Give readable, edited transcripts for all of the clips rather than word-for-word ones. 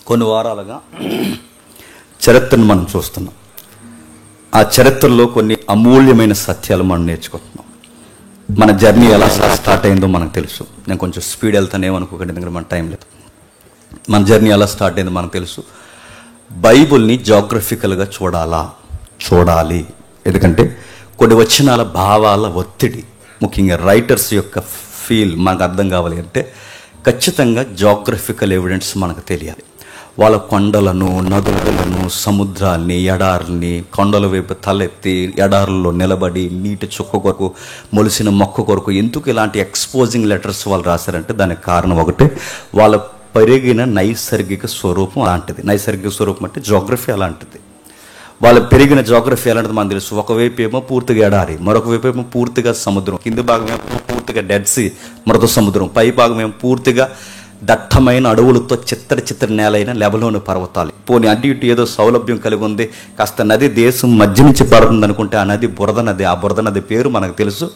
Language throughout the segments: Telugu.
కొన్ని వారాలుగా చరిత్రను మనం చూస్తున్నాం. ఆ చరిత్రలో కొన్ని అమూల్యమైన సత్యాలు మనం నేర్చుకుంటున్నాం. మన జర్నీ ఎలా స్టార్ట్ అయిందో మనకు తెలుసు. నేను కొంచెం స్పీడ్ వెళ్తానేమనుకోకండి, ఎందుకంటే మన టైం లేదు. మన జర్నీ ఎలా స్టార్ట్ అయిందో మనకు తెలుసు. బైబుల్ని జాగ్రఫికల్గా చూడాలి. ఎందుకంటే కొన్ని వచనాల భావాల ఒత్తిడి, ముఖ్యంగా రైటర్స్ యొక్క ఫీల్ మనకు అర్థం కావాలి అంటే ఖచ్చితంగా జాగ్రఫికల్ ఎవిడెన్స్ మనకు తెలియాలి. వాళ్ళ కొండలను, నదులను, సముద్రాల్ని, ఎడారుల్ని, కొండల వైపు తలెత్తి ఎడారుల్లో నిలబడి నీటి చుక్క కొరకు, మొలిసిన మొక్క కొరకు ఎందుకు ఇలాంటి ఎక్స్పోజింగ్ లెటర్స్ వాళ్ళు రాశారంటే దానికి కారణం ఒకటే, వాళ్ళ పెరిగిన నైసర్గిక స్వరూపం అలాంటిది. నైసర్గిక స్వరూపం అంటే జోగ్రఫీ అలాంటిది. వాళ్ళు పెరిగిన జోగ్రఫీ అలాంటిది మనకు తెలుసు. ఒకవైపు ఏమో పూర్తిగా ఎడారి, మరొక వైపు ఏమో పూర్తిగా సముద్రం, కింది భాగం ఏమో పూర్తిగా డెడ్ సీ, మృత సముద్రం, పై భాగం ఏమో పూర్తిగా దట్టమైన అడవులతో చిత్తడి నేలైన లెబనోను పర్వతాలు. పోనీ అటు ఇటు ఏదో సౌలభ్యం కలిగి ఉంది, కాస్త నది దేశం మధ్య నుంచి పడుతుంది అనుకుంటే ఆ నది బురద నది. ఆ బురద నది పేరు మనకు తెలుసు,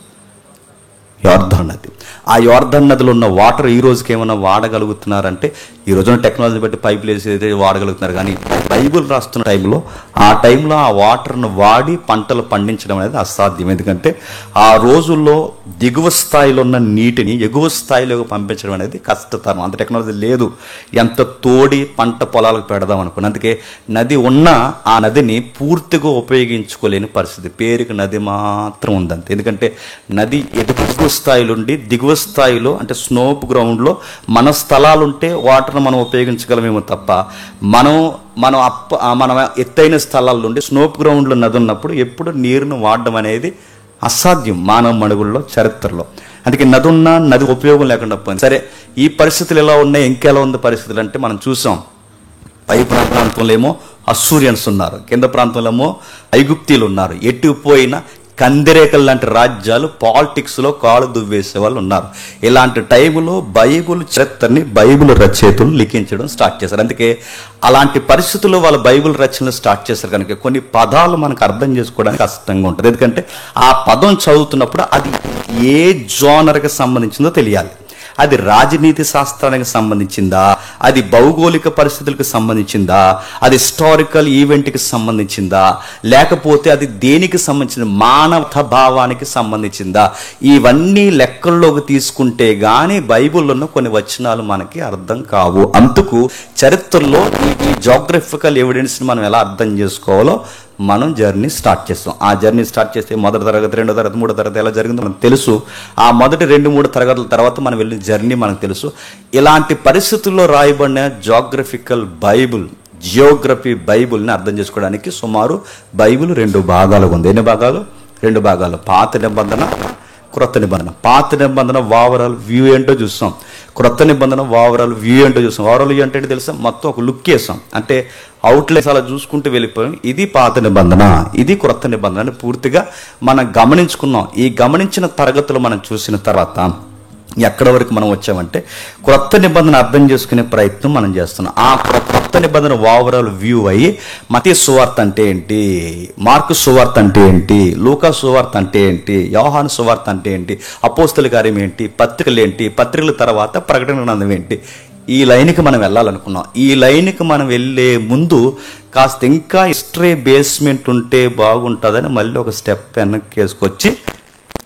యోర్దాను నది. ఆ యోర్దాను నదిలో ఉన్న వాటర్ ఈ రోజుకి ఏమైనా వాడగలుగుతున్నారంటే, ఈ రోజున టెక్నాలజీ బట్టి పైపులు వేసి అయితే వాడగలుగుతున్నారు. కానీ బైబుల్ రాస్తున్న టైంలో ఆ వాటర్ను వాడి పంటలు పండించడం అనేది అసాధ్యం. ఎందుకంటే ఆ రోజుల్లో దిగువ స్థాయిలో ఉన్న నీటిని ఎగువ స్థాయిలోకి పంపించడం అనేది కష్టతరం. అంత టెక్నాలజీ లేదు. ఎంత తోడి పంట పొలాలకు పెడదాం అనుకుని, అందుకే నది ఉన్నా ఆ నదిని పూర్తిగా ఉపయోగించుకోలేని పరిస్థితి. పేరుకి నది మాత్రం ఉందంతే. ఎందుకంటే నది ఎగువ స్థాయిలో ఉండి దిగువ స్థాయిలో అంటే స్నోప్ గ్రౌండ్లో మన స్థలాలుంటే వాటర్ను మనం ఉపయోగించగలమేమో తప్ప మనం ఎత్తైన స్థలాల నుండి స్నోప్ గ్రౌండ్లో నది ఉన్నప్పుడు ఎప్పుడు నీరును వాడడం అనేది అసాధ్యం మానవ మడుగుల్లో, చరిత్రలో. అందుకే నది ఉన్నా నది ఉపయోగం లేకుండా పోయింది. సరే, ఈ పరిస్థితులు ఎలా ఉన్నాయి, ఇంకెలా ఉంది పరిస్థితులు అంటే మనం చూసాం. పై ప్రాంతంలో ఏమో అస్సూరియన్స్ ఉన్నారు, కింద ప్రాంతంలో ఏమో ఐగుప్తీలు ఉన్నారు. ఎటు పోయినా కందిరేకలు లాంటి రాజ్యాలు పాలిటిక్స్లో కాలు దువ్వేసే వాళ్ళు ఉన్నారు. ఇలాంటి టైంలో బైబుల్ చరిత్రని బైబుల్ రచయితలు లిఖించడం స్టార్ట్ చేశారు. అందుకే అలాంటి పరిస్థితుల్లో వాళ్ళ బైబుల్ రచనలు స్టార్ట్ చేశారు. కనుక కొన్ని పదాలు మనకు అర్థం చేసుకోవడానికి కష్టంగా ఉంటుంది. ఎందుకంటే ఆ పదం చదువుతున్నప్పుడు అది ఏ జోనర్కి సంబంధించిందో తెలియాలి. అది రాజనీతి శాస్త్రానికి సంబంధించిందా, అది భౌగోళిక పరిస్థితులకు సంబంధించిందా, అది హిస్టారికల్ ఈవెంట్కి సంబంధించిందా, లేకపోతే అది దేనికి సంబంధించిన మానవ భావానికి సంబంధించిందా, ఇవన్నీ లెక్కల్లోకి తీసుకుంటే కానీ బైబిల్లో ఉన్న కొన్ని వచనాలు మనకి అర్థం కావు. అందుకు చరిత్రలో ఈ జాగ్రఫికల్ ఎవిడెన్స్ని మనం ఎలా అర్థం చేసుకోవాలో మనం జర్నీ స్టార్ట్ చేస్తాం. ఆ జర్నీ స్టార్ట్ చేస్తే మొదటి తరగతి, రెండో తరగతి, మూడో తరగతి ఎలా జరిగిందో మనకు తెలుసు. ఆ మొదటి 2-3 తరగతుల తర్వాత మనం వెళ్ళిన జర్నీ మనకు తెలుసు. ఇలాంటి పరిస్థితుల్లో రాయబడిన జియోగ్రఫీ బైబుల్ని అర్థం చేసుకోవడానికి సుమారు బైబుల్ 2 భాగాలుగా ఉంది. ఎన్ని భాగాలు? 2 భాగాలు. పాత నిబంధన, క్రొత్త నిబంధన. పాత నిబంధన ఓవరాల్ వ్యూ ఏంటో చూస్తాం, క్రొత్త నిబంధన ఓవరాల్ వ్యూ ఏంటో చూస్తాం. ఓవరాల్ వ్యూ అంటే తెలుసా, మొత్తం ఒక లుక్ వేసాం, అంటే అవుట్లెట్స్ అలా చూసుకుంటూ వెళ్ళిపోయాం. ఇది పాత నిబంధన, ఇది క్రొత్త నిబంధన అని పూర్తిగా మనం గమనించుకున్నాం. ఈ గమనించిన తరగతులు మనం చూసిన తర్వాత ఎక్కడ వరకు మనం వచ్చామంటే క్రొత్త నిబంధన అర్థం చేసుకునే ప్రయత్నం మనం చేస్తున్నాం. ఆ క్రొత్త నిబంధన ఓవరాల్ వ్యూ అయ్యి మత్తయి సువార్త అంటే ఏంటి, మార్కు సువార్త అంటే ఏంటి, లూకా సువార్త అంటే ఏంటి, యోహాను సువార్త అంటే ఏంటి, అపోస్తల కార్యం ఏంటి, పత్రికలు ఏంటి, పత్రికల తర్వాత ప్రకటన గ్రంథం ఏంటి, ఈ లైన్కి మనం వెళ్ళాలనుకున్నాం. ఈ లైన్కి మనం వెళ్ళే ముందు కాస్త ఇంకా హిస్టరీ బేస్మెంట్ ఉంటే బాగుంటుందని మళ్ళీ ఒక స్టెప్ వెనక్కి వేసుకొచ్చి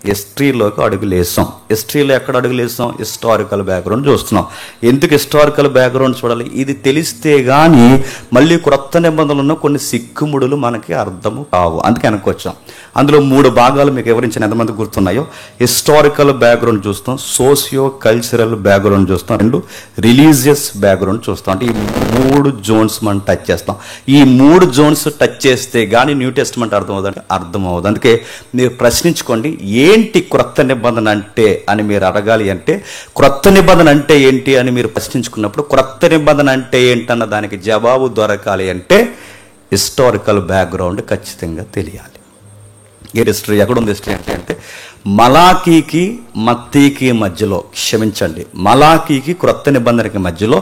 హిస్టరీలోకి అడుగులేసాం. హిస్టరీలో ఎక్కడ అడుగులేసాం? హిస్టారికల్ బ్యాక్గ్రౌండ్ చూస్తున్నాం. ఎందుకు హిస్టారికల్ బ్యాక్గ్రౌండ్ చూడాలి? ఇది తెలిస్తే కానీ మళ్ళీ క్రొత్త నిబంధనలు ఉన్న కొన్ని సిక్కుముడులు మనకి అర్థము కావు. అందుకే వెనక్కి వచ్చాం. అందులో 3 భాగాలు మీకు వివరించిన ఎంతమంది గుర్తున్నాయో. హిస్టారికల్ బ్యాక్గ్రౌండ్ చూస్తాం, సోషియో కల్చరల్ బ్యాక్గ్రౌండ్ చూస్తాం, 2 రిలీజియస్ బ్యాక్గ్రౌండ్ చూస్తాం. అంటే ఈ 3 జోన్స్ మనం టచ్ చేస్తాం. ఈ 3 జోన్స్ టచ్ చేస్తే కానీ న్యూ టెస్ట్మెంట్ అర్థమవుతుంది. అందుకే మీరు ప్రశ్నించుకోండి, ఏంటి క్రొత్త నిబంధన అంటే అని మీరు అడగాలి. అంటే క్రొత్త నిబంధన అంటే ఏంటి అని మీరు ప్రశ్నించుకున్నప్పుడు క్రొత్త నిబంధన అంటే ఏంటన్న దానికి జవాబు దొరకాలి అంటే హిస్టారికల్ బ్యాక్గ్రౌండ్ ఖచ్చితంగా తెలియాలి. ఏ హిస్టరీ ఎక్కడుంది? హిస్టరీ అంటే మలాకీకి మత్తీకి మధ్యలో, మలాకీకి క్రొత్త నిబంధనకి మధ్యలో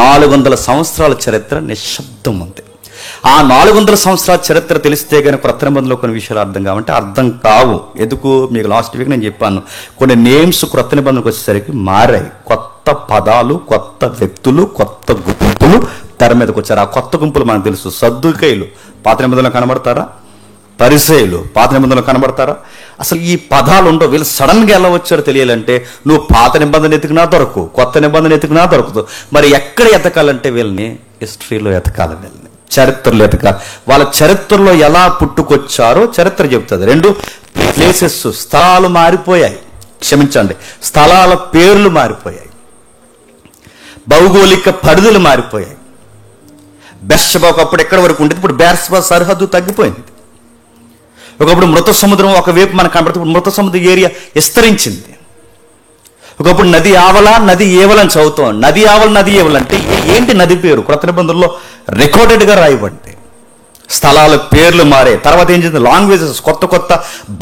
400 సంవత్సరాల చరిత్ర నిశ్శబ్దం ఉంది. ఆ 400 సంవత్సరాల చరిత్ర తెలిస్తే కానీ క్రొత్త నిబంధనలో కొన్ని విషయాలు అర్థం కావంటే అర్థం కావు. ఎందుకు? మీకు లాస్ట్ వీక్ నేను చెప్పాను, కొన్ని నేమ్స్ క్రొత్త నిబంధనకు వచ్చేసరికి మారాయి. కొత్త పదాలు, కొత్త వ్యక్తులు, కొత్త గుర్తులు తెర మీదకి వచ్చారు. ఆ కొత్త గుంపులు మనకు తెలుసు. సద్దుకైలు పాత నిబంధనలో కనబడతారా? పరిసయ్యులు పాత నిబంధనలో కనబడతారా? అసలు ఈ పదాలు ఉండవు. వీళ్ళు సడన్గా ఎలా వచ్చారో తెలియాలంటే నువ్వు పాత నిబంధన ఎతికినా దొరకవు, కొత్త నిబంధన ఎతికినా దొరకదు. మరి ఎక్కడ ఎతకాలంటే వీళ్ళని హిస్టరీలో ఎతకాలి, వీళ్ళని చరిత్రలో ఎతకాలి. వాళ్ళ చరిత్రలో ఎలా పుట్టుకొచ్చారో చరిత్ర చెబుతుంది. 2 ప్లేసెస్, స్థలాలు మారిపోయాయి. క్షమించండి, స్థలాల పేర్లు మారిపోయాయి, భౌగోళిక పరిధులు మారిపోయాయి. బెర్షెబా ఒకప్పుడు ఎక్కడి వరకు ఉండేది, ఇప్పుడు బెర్షెబా సరిహద్దు తగ్గిపోయింది. ఒకప్పుడు మృత సముద్రం ఒకవైపు మనకు కనబడుతుంది, ఇప్పుడు మృత సముద్ర ఏరియా విస్తరించింది. ఒకప్పుడు నది ఆవల నది ఏవలని చదువుతాం. నది ఆవల నది ఏవల అంటే ఏంటి? నది పేరు కొత్త నిబంధనలో రికార్డెడ్గా రాయబడింది. స్థలాల పేర్లు మారే. తర్వాత ఏం చేసింది? లాంగ్వేజెస్, కొత్త కొత్త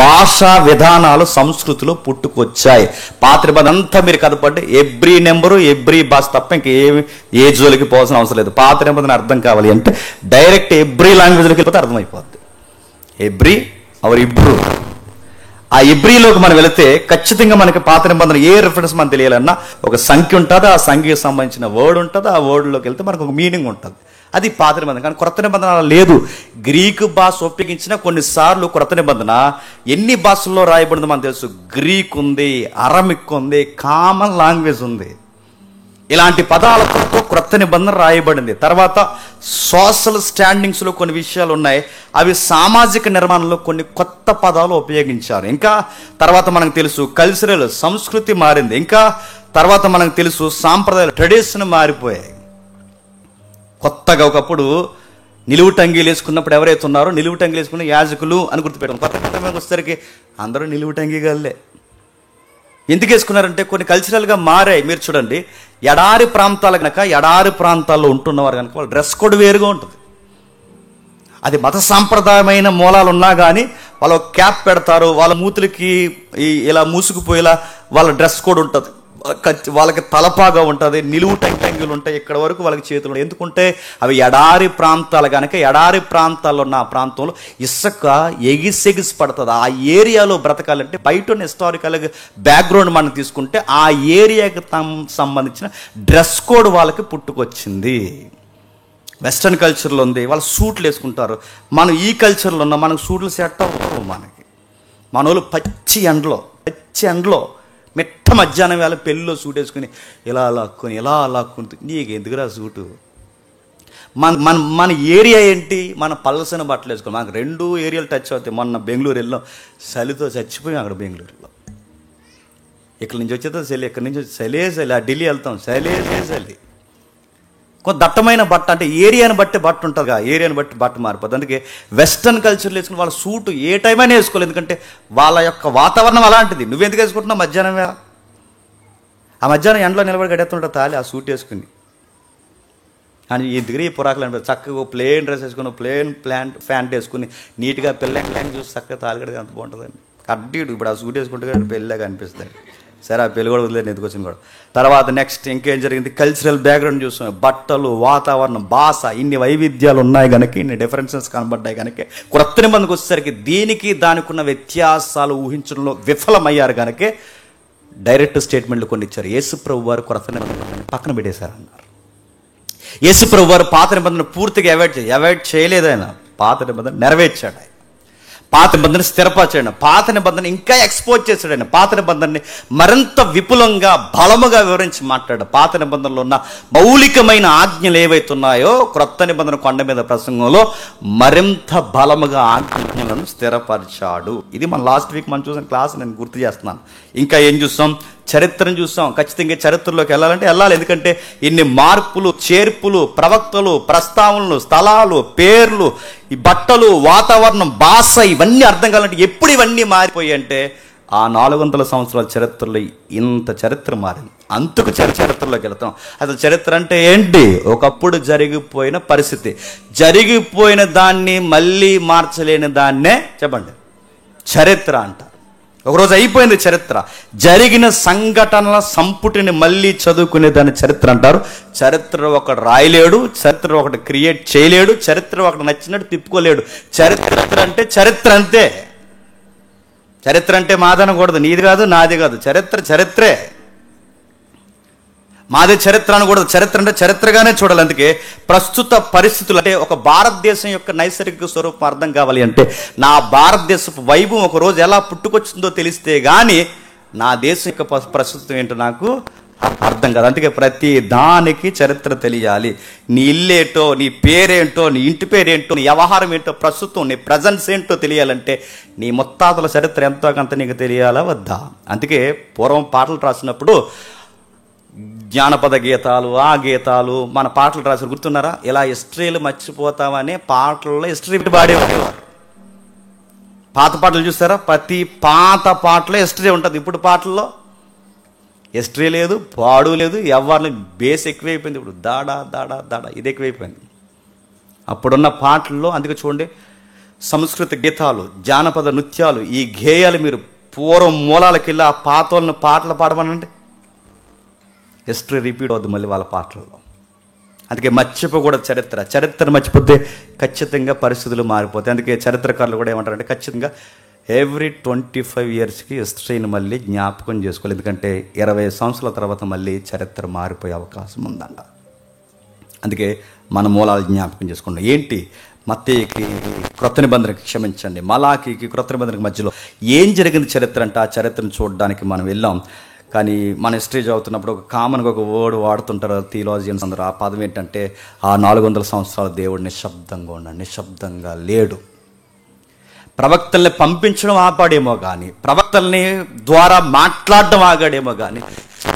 భాషా విధానాలు సంస్కృతిలో పుట్టుకొచ్చాయి. పాత నిబంధన అంతా మీరు కదపండి, ఎవ్రీ నెంబరు ఎవ్రీ భాష తప్ప ఇంక ఏ జోలికి పోవాల్సిన అవసరం లేదు. పాత నిబంధన అర్థం కావాలి అంటే డైరెక్ట్ ఎవ్రీ లాంగ్వేజ్లోకి వెళ్ళిపోతే అర్థమైపోద్ది. ఎవ్రీ అవర్ ఇబ్రూ. ఆ ఇబ్రీలోకి మనం వెళితే ఖచ్చితంగా మనకి పాత నిబంధన ఏ రిఫరెన్స్ మనం తెలియాలన్నా ఒక సంఖ్య ఉంటుంది, ఆ సంఖ్యకి సంబంధించిన వర్డ్ ఉంటుంది. ఆ వర్డ్లోకి వెళ్తే మనకు ఒక మీనింగ్ ఉంటుంది. అది పాత నిబంధన. కానీ క్రొత్త నిబంధన లేదు. గ్రీకు భాష ఉపయోగించిన కొన్నిసార్లు క్రొత్త నిబంధన ఎన్ని భాషల్లో రాయబడిందో మనకు తెలుసు. గ్రీక్ ఉంది, అరమిక్ ఉంది, కామన్ లాంగ్వేజ్ ఉంది. ఇలాంటి పదాలతో క్రొత్త నిబంధన రాయబడింది. తర్వాత సోషల్ స్టాండింగ్స్లో కొన్ని విషయాలు ఉన్నాయి. అవి సామాజిక నిర్మాణంలో కొన్ని కొత్త పదాలు ఉపయోగించారు. ఇంకా తర్వాత మనకు తెలుసు కల్చరల్, సంస్కృతి మారింది. ఇంకా తర్వాత మనకు తెలుసు సాంప్రదాయాలు, ట్రెడిషన్ మారిపోయాయి. కొత్తగా ఒకప్పుడు నిలువు టంగీలు వేసుకున్నప్పుడు ఎవరైతే ఉన్నారో నిలువు టంగీలు వేసుకున్న యాజకులు అని గుర్తుపెట్టాం. కొత్త నిబంధనకు వచ్చేసరికి అందరూ నిలువు టంగీగాళ్ళే. ఎందుకు వేసుకున్నారంటే కొన్ని కల్చరల్గా మారాయి. మీరు చూడండి, ఎడారి ప్రాంతాలు కనుక, ఎడారి ప్రాంతాల్లో ఉంటున్నవారు కనుక వాళ్ళ డ్రెస్ కోడ్ వేరుగా ఉంటుంది. అది మత సాంప్రదాయమైన మూలాలు ఉన్నా కానీ వాళ్ళు క్యాప్ పెడతారు, వాళ్ళ మూతులకి ఇలా మూసుకుపోయేలా వాళ్ళ డ్రెస్ కోడ్ ఉంటుంది. వాళ్ళకి తలపాగా ఉంటుంది, నిలువు టంగులు ఉంటాయి, ఇక్కడ వరకు వాళ్ళకి చేతులు ఉంటాయి. ఎందుకంటే అవి ఎడారి ప్రాంతాలు కనుక. ఎడారి ప్రాంతాల్లో ఉన్న ఆ ప్రాంతంలో ఇసుక ఎగిసెగిసి పడుతుంది. ఆ ఏరియాలో బ్రతకాలంటే బయట ఉన్న హిస్టారికల్ బ్యాక్గ్రౌండ్ మనం తీసుకుంటే ఆ ఏరియాకి సంబంధించిన డ్రెస్ కోడ్ వాళ్ళకి పుట్టుకొచ్చింది. వెస్ట్రన్ కల్చర్లో ఉంది, వాళ్ళు సూట్లు వేసుకుంటారు. మనం ఈ కల్చర్లో ఉన్న మనకు సూట్లు సెట్ అవ్వవు. మన వాళ్ళు పచ్చి ఎండలో మిట్ట మధ్యాహ్నం వేళ పెళ్ళిలో సూట్ వేసుకుని ఇలా లాక్కుని నీకు ఎందుకురా సూటు? మన ఏరియా ఏంటి? మన పల్సన బట్టలు వేసుకోవాలి. మనకు 2 ఏరియాలు టచ్ అవుతాయి. మొన్న బెంగళూరు వెళ్ళాం, చలితో చచ్చిపోయాం. అక్కడ బెంగళూరులో ఇక్కడ నుంచి వచ్చేది చలి, ఇక్కడ నుంచి చలి. ఆ ఢిల్లీ వెళ్తాం, చలి. కొంత దట్టమైన బట్ట, అంటే ఏరియాని బట్టి బట్ట ఉంటుంది. ఏరియాని బట్టి బట్ట మారిపోతుంది. అందుకే వెస్ట్రన్ కల్చర్లో వేసుకుని వాళ్ళ సూటు ఏ టైం అయినా వేసుకోవాలి. ఎందుకంటే వాళ్ళ యొక్క వాతావరణం అలాంటిది. నువ్వెందుకు వేసుకుంటున్నావు మధ్యాహ్నం? ఆ మధ్యాహ్నం ఎండలో నిలబడి గడేస్తుంటా తాలి ఆ సూట్ వేసుకుని. అని ఎందుకు ఈ పురాకులు అనిపిస్తుంది. చక్కగా ప్లేన్ డ్రెస్ వేసుకుని, ప్లేన్ ప్యాంట్ వేసుకుని నీట్గా పెళ్ళి చూసి చక్కగా తాలిగడగా అంత బాగుంటుందండి. కడ్డీడు ఇప్పుడు ఆ సూట్ వేసుకుంటే పెళ్ళగా అనిపిస్తుంది. సరే, ఆ పెళ్ళి కూడా వదిలేదు, ఎందుకు వచ్చింది కూడా. తర్వాత నెక్స్ట్ ఇంకేం జరిగింది? కల్చరల్ బ్యాక్గ్రౌండ్ చూస్తున్నాం. బట్టలు, వాతావరణం, భాష, ఇన్ని వైవిధ్యాలు ఉన్నాయి కనుక, ఇన్ని డిఫరెన్సెస్ కనబడ్డాయి కనుక క్రొత్త నిబంధనకు వచ్చేసరికి దీనికి దానికి ఉన్న వ్యత్యాసాలు ఊహించడంలో విఫలమయ్యారు కనుక డైరెక్ట్ స్టేట్మెంట్లు కొన్ని ఇచ్చారు. యేసుప్రభు వారు క్రొత్త నిబంధన పక్కన పెట్టేశారన్నారు. యేసుప్రభు వారు పాత నిబంధన పూర్తిగా అవాయిడ్ చేయలేదు. ఆయన పాత నిబంధన నెరవేర్చాడు. పాత నిబంధన స్థిరపరచాడు. పాత నిబంధన ఇంకా ఎక్స్పోజ్ చేశాడు. ఆయన పాత నిబంధనని మరింత విపులంగా బలముగా వివరించి మాట్లాడు. పాత నిబంధనలో ఉన్న మౌలికమైన ఆజ్ఞలు ఏవైతే ఉన్నాయో క్రొత్త నిబంధన కొండ మీద ప్రసంగంలో మరింత బలముగా ఆజ్ఞలను స్థిరపరిచాడు. ఇది మన లాస్ట్ వీక్ మనం చూసిన క్లాస్ నేను గుర్తు చేస్తున్నాను. ఇంకా ఏం చూస్తాం? చరిత్రను చూస్తాం. ఖచ్చితంగా చరిత్రలోకి వెళ్ళాలి. ఎందుకంటే ఇన్ని మార్పులు, చేర్పులు, ప్రవక్తలు, ప్రస్తావనలు, స్థలాలు, పేర్లు, ఈ బట్టలు, వాతావరణం, భాష, ఇవన్నీ అర్థం కావాలంటే ఎప్పుడు ఇవన్నీ మారిపోయాయి అంటే ఆ 400 సంవత్సరాల చరిత్రలో ఇంత చరిత్ర మారింది. అంతకు చరిత్రలోకి వెళ్తాం. అసలు చరిత్ర అంటే ఏంటి? ఒకప్పుడు జరిగిపోయిన పరిస్థితి, జరిగిపోయిన దాన్ని మళ్ళీ మార్చలేని దాన్నే చెప్పండి చరిత్ర అంట. ఒకరోజు అయిపోయింది చరిత్ర. జరిగిన సంఘటనల సంపుటిని మళ్ళీ చదువుకునే దాన్ని చరిత్ర అంటారు. చరిత్ర ఒకటి రాయలేడు, చరిత్ర ఒకటి క్రియేట్ చేయలేడు, చరిత్ర ఒకటి నచ్చినట్టు తిప్పుకోలేడు. చరిత్ర అంటే చరిత్ర అంతే. చరిత్ర అంటే మాదనకూడదు, నీది కాదు నాది కాదు, చరిత్రే. మాదే చరిత్ర అనకూడదు. చరిత్ర అంటే చరిత్రగానే చూడాలి. అందుకే ప్రస్తుత పరిస్థితులు అంటే ఒక భారతదేశం యొక్క నైసర్గిక స్వరూపం అర్థం కావాలి అంటే నా భారతదేశపు వైభవం ఒక రోజు ఎలా పుట్టుకొచ్చిందో తెలిస్తే కానీ నా దేశం యొక్క ప్రస్తుతం ఏంటో నాకు అర్థం కాదు. అందుకే ప్రతి దానికి చరిత్ర తెలియాలి. నీ ఇల్లేంటో, నీ పేరేంటో, నీ ఇంటి పేరేంటో, నీ వ్యవహారం ఏంటో, ప్రస్తుతం నీ ప్రజెన్స్ ఏంటో తెలియాలంటే నీ ముత్తాతల చరిత్ర ఎంతో కొంత నీకు తెలియాలా వద్దా? అందుకే పూర్వం పాటలు రాసినప్పుడు జానపద గీతాలు, ఆ గీతాలు, మన పాటలు రాసి గుర్తున్నారా? ఇలా హిస్టరీలు మర్చిపోతామనే పాటల్లో హిస్టరీ పాడేవారు. పాత పాటలు చూస్తారా? ప్రతి పాత పాటలో హిస్టరీ ఉంటుంది. ఇప్పుడు పాటల్లో హిస్టరీ లేదు, పాడు లేదు, ఎవరిని బేస్ ఎక్కువైపోయింది. ఇప్పుడు దాడా దాడా దాడా ఇది ఎక్కువైపోయింది. అప్పుడున్న పాటల్లో అందుకే చూడండి, సంస్కృత గీతాలు, జానపద నృత్యాలు, ఈ గేయాలు మీరు పూర్వం మూలాలకు వెళ్ళి ఆ పాతలను పాటలు పాడమనండి, హిస్టరీ రిపీట్ అవుద్ది మళ్ళీ వాళ్ళ పాటల్లో. అందుకే మర్చిపోకూడదు చరిత్ర మర్చిపోతే ఖచ్చితంగా పరిస్థితులు మారిపోతాయి. అందుకే చరిత్రకారులు కూడా ఏమంటారంటే ఖచ్చితంగా ఎవ్రీ 25 ఇయర్స్కి హిస్టరీని మళ్ళీ జ్ఞాపకం చేసుకోవాలి. ఎందుకంటే 20 సంవత్సరాల తర్వాత మళ్ళీ చరిత్ర మారిపోయే అవకాశం ఉందంట. అందుకే మన మూలాలు జ్ఞాపకం చేసుకుంటాం. ఏంటి మత్తయికి క్రొత్త నిబంధనకి, క్షమించండి, మలాకీకి క్రొత్త నిబంధనకి మధ్యలో ఏం జరిగింది చరిత్ర అంటే ఆ చరిత్రను చూడడానికి మనం వెళ్ళాం. కానీ మన హిస్టరీ చదువుతున్నప్పుడు ఒక కామన్గా ఒక వర్డ్ వాడుతుంటారు థియాలజియన్స్ అందరూ. ఆ పదం ఏంటంటే ఆ 400 సంవత్సరాల దేవుడు నిశ్శబ్దంగా ఉన్నాడు, నిశ్శబ్దంగా లేడు. ప్రవక్తల్ని పంపించడం ఆపాడేమో కానీ, ప్రవక్తల్ని ద్వారా మాట్లాడడం ఆగాడేమో కానీ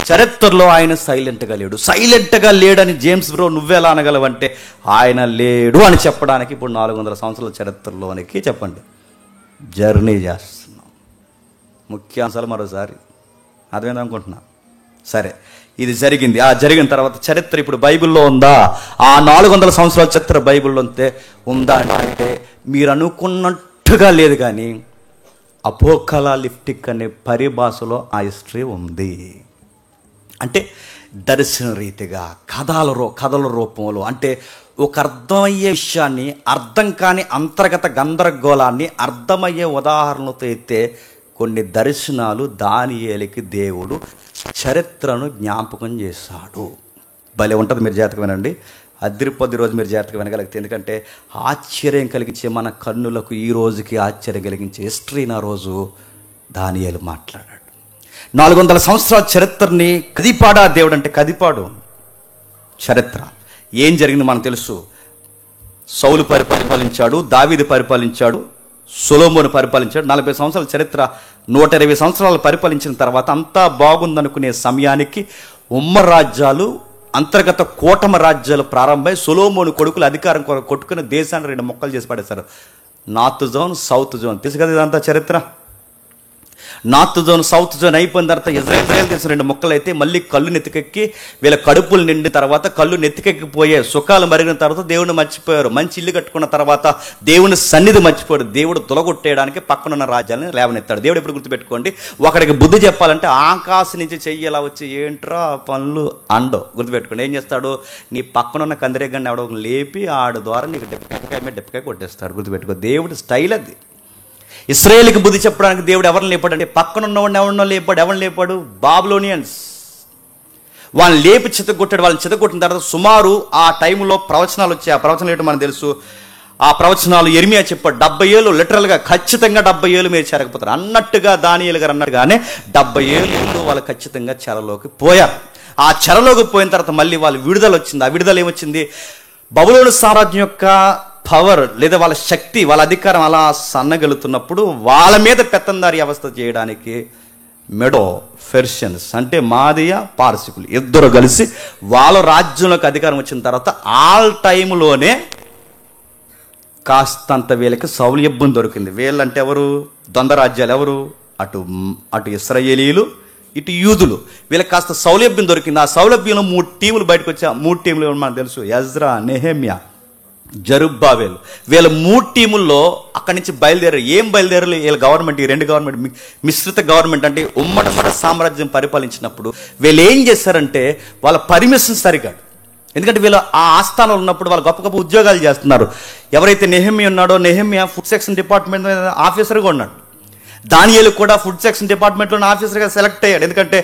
చరిత్రలో ఆయన సైలెంట్గా లేడని జేమ్స్ బ్రో నువ్వెలా అనగలవంటే ఆయన లేడు అని చెప్పడానికి ఇప్పుడు 400 సంవత్సరాల చరిత్రలోనికి చెప్పండి జర్నీ చేస్తున్నాం. ముఖ్యాంశాలు మరోసారి అర్థమైంది అనుకుంటున్నా. సరే, ఇది జరిగింది. ఆ జరిగిన తర్వాత చరిత్ర ఇప్పుడు బైబిల్లో ఉందా? ఆ 400 సంవత్సరాల చరిత్ర బైబిల్లో ఉందా అంటే మీరు అనుకున్నట్టుగా లేదు. కానీ అపోకలిప్టిక్ అనే పరిభాషలో ఆ హిస్టరీ ఉంది. అంటే దర్శన రీతిగా కథల రూపంలో, అంటే ఒక అర్థమయ్యే విషయాన్ని, అర్థం కాని అంతర్గత గందరగోళాన్ని అర్థమయ్యే ఉదాహరణలతో అయితే కొన్ని దర్శనాలు దానియేలుకి దేవుడు చరిత్రను జ్ఞాపకం చేశాడు. భలే ఉంటుంది. మీరు జాగ్రత్తగా వినండి. అదిరిపోద్ది రోజు మీరు జాగ్రత్తగా వినగలిగితే. ఎందుకంటే ఆశ్చర్యం కలిగించే, మన కన్నులకు ఈ రోజుకి ఆశ్చర్యం కలిగించే హిస్టరీని ఆ రోజు దానియేలు మాట్లాడాడు. 400 సంవత్సరాల చరిత్రని కదిపాడా దేవుడు అంటే కదిపాడు. చరిత్ర ఏం జరిగింది మనకు తెలుసు. సౌలు పరిపాలించాడు, దావీదు పరిపాలించాడు, సొలొమోను పరిపాలించాడు. 40 సంవత్సరాల చరిత్ర. 120 సంవత్సరాలు పరిపాలించిన తర్వాత అంతా బాగుందనుకునే సమయానికి ఉమ్మ రాజ్యాలు, అంతర్గత కూటమి రాజ్యాలు ప్రారంభమై సొలొమోను కొడుకులు అధికారం కొట్టుకుని దేశాన్ని 2 ముక్కలు చేసి పడేశారు. North zone, south zone. తెలుసు కదా ఇదంతా చరిత్ర. నార్త్ జోన్, సౌత్ జోన్ అయిపోయిన తర్వాత ఇజ్రాయెల్ దేశం 2 ముక్కలు అయితే మళ్ళీ కళ్ళు నెత్తికెక్కి వీళ్ళ కడుపులు నిండిన తర్వాత కళ్ళు నెత్తికెక్కిపోయే, సుఖాలు మరిగిన తర్వాత దేవుని మర్చిపోయారు. మంచి ఇల్లు కట్టుకున్న తర్వాత దేవుని సన్నిధి మర్చిపోయాడు. దేవుడు తొలగొట్టేయడానికి పక్కనున్న రాజ్యాలను లేవనెత్తాడు. దేవుడు ఎప్పుడు గుర్తుపెట్టుకోండి, ఒకడికి బుద్ధి చెప్పాలంటే ఆకాశం నుంచి చెయ్యి ఎలా వచ్చి ఏంట్రా పనులు అండో గుర్తుపెట్టుకోండి. ఏం చేస్తాడు, నీ పక్కనున్న కందిరేగాన్ని ఎవడో లేపి ఆడు ద్వారా నీకు డెప్పకాయ కొట్టేస్తాడు. గుర్తుపెట్టుకో, దేవుడి స్టైల్ అది. ఇశ్రాయేలుకి బుద్ధి చెప్పడానికి దేవుడు ఎవరిని లేపాడు అంటే పక్కన ఉన్నవాడిని ఎవరినో లేపాడు. ఎవరిని లేపాడు? బాబులోనియన్స్. వాళ్ళని లేపి చితగొట్టాడు. వాళ్ళని చితగొట్టిన తర్వాత సుమారు ఆ టైంలో ప్రవచనాలు వచ్చాయి. ఆ ప్రవచనాలు ఏంటో మనకు తెలుసు. ఆ ప్రవచనాలు యెరెమీయా చెప్పాడు. 70 ఏళ్ళు లిటరల్గా ఖచ్చితంగా 70 ఏళ్ళు మీరు చేరకపోతారు అన్నట్టుగా దానియేలు గారు అన్నట్టుగానే 70 ఏళ్ళు వాళ్ళు ఖచ్చితంగా చెరలోకి పోయారు. ఆ చెరలోకి పోయిన తర్వాత మళ్ళీ వాళ్ళు విడుదల వచ్చింది. ఆ విడుదల ఏమొచ్చింది? బబులోను సామ్రాజ్యం యొక్క పవర్ లేదా వాళ్ళ శక్తి, వాళ్ళ అధికారం అలా సన్నగలుగుతున్నప్పుడు వాళ్ళ మీద పెత్తందారి వ్యవస్థ చేయడానికి మెడో ఫెర్షియన్స్ అంటే మాదియ పారసికులు ఇద్దరు కలిసి వాళ్ళ రాజ్యంలోకి అధికారం వచ్చిన తర్వాత ఆల్ టైంలోనే కాస్తంత వీళ్ళకి సౌలభ్యం దొరికింది. వీళ్ళంటే ఎవరు? ద్వంద్వ రాజ్యాలు. ఎవరు? అటు ఇశ్రాయేలీలు, ఇటు యూదులు. వీళ్ళకి కాస్త సౌలభ్యం దొరికింది. ఆ సౌలభ్యంలో 3 టీములు బయటకు వచ్చా. 3 టీములు మనకు తెలుసు. ఎజ్రా, నెహెమ్యా, జరుబ్బాబెల్. వీళ్ళ 3 టీముల్లో అక్కడి నుంచి బయలుదేరారు. ఏం బయలుదేరారు? వీళ్ళ గవర్నమెంట్, ఈ 2 గవర్నమెంట్ మిశ్రిత గవర్నమెంట్ అంటే ఉమ్మడి సామ్రాజ్యం పరిపాలించినప్పుడు వీళ్ళు ఏం చేశారంటే వాళ్ళ పర్మిషన్ సరిగాడు. ఎందుకంటే వీళ్ళు ఆ ఆస్థానంలో ఉన్నప్పుడు వాళ్ళు గొప్ప గొప్ప ఉద్యోగాలు చేస్తున్నారు. ఎవరైతే నెహెమ్యా ఉన్నాడో, నెహెమ్యా ఫుడ్ సెక్షన్ డిపార్ట్మెంట్ ఆఫీసర్గా ఉన్నాడు. దానియేలు కూడా ఫుడ్ సెక్షన్ డిపార్ట్మెంట్లోని ఆఫీసర్గా సెలెక్ట్ అయ్యాడు. ఎందుకంటే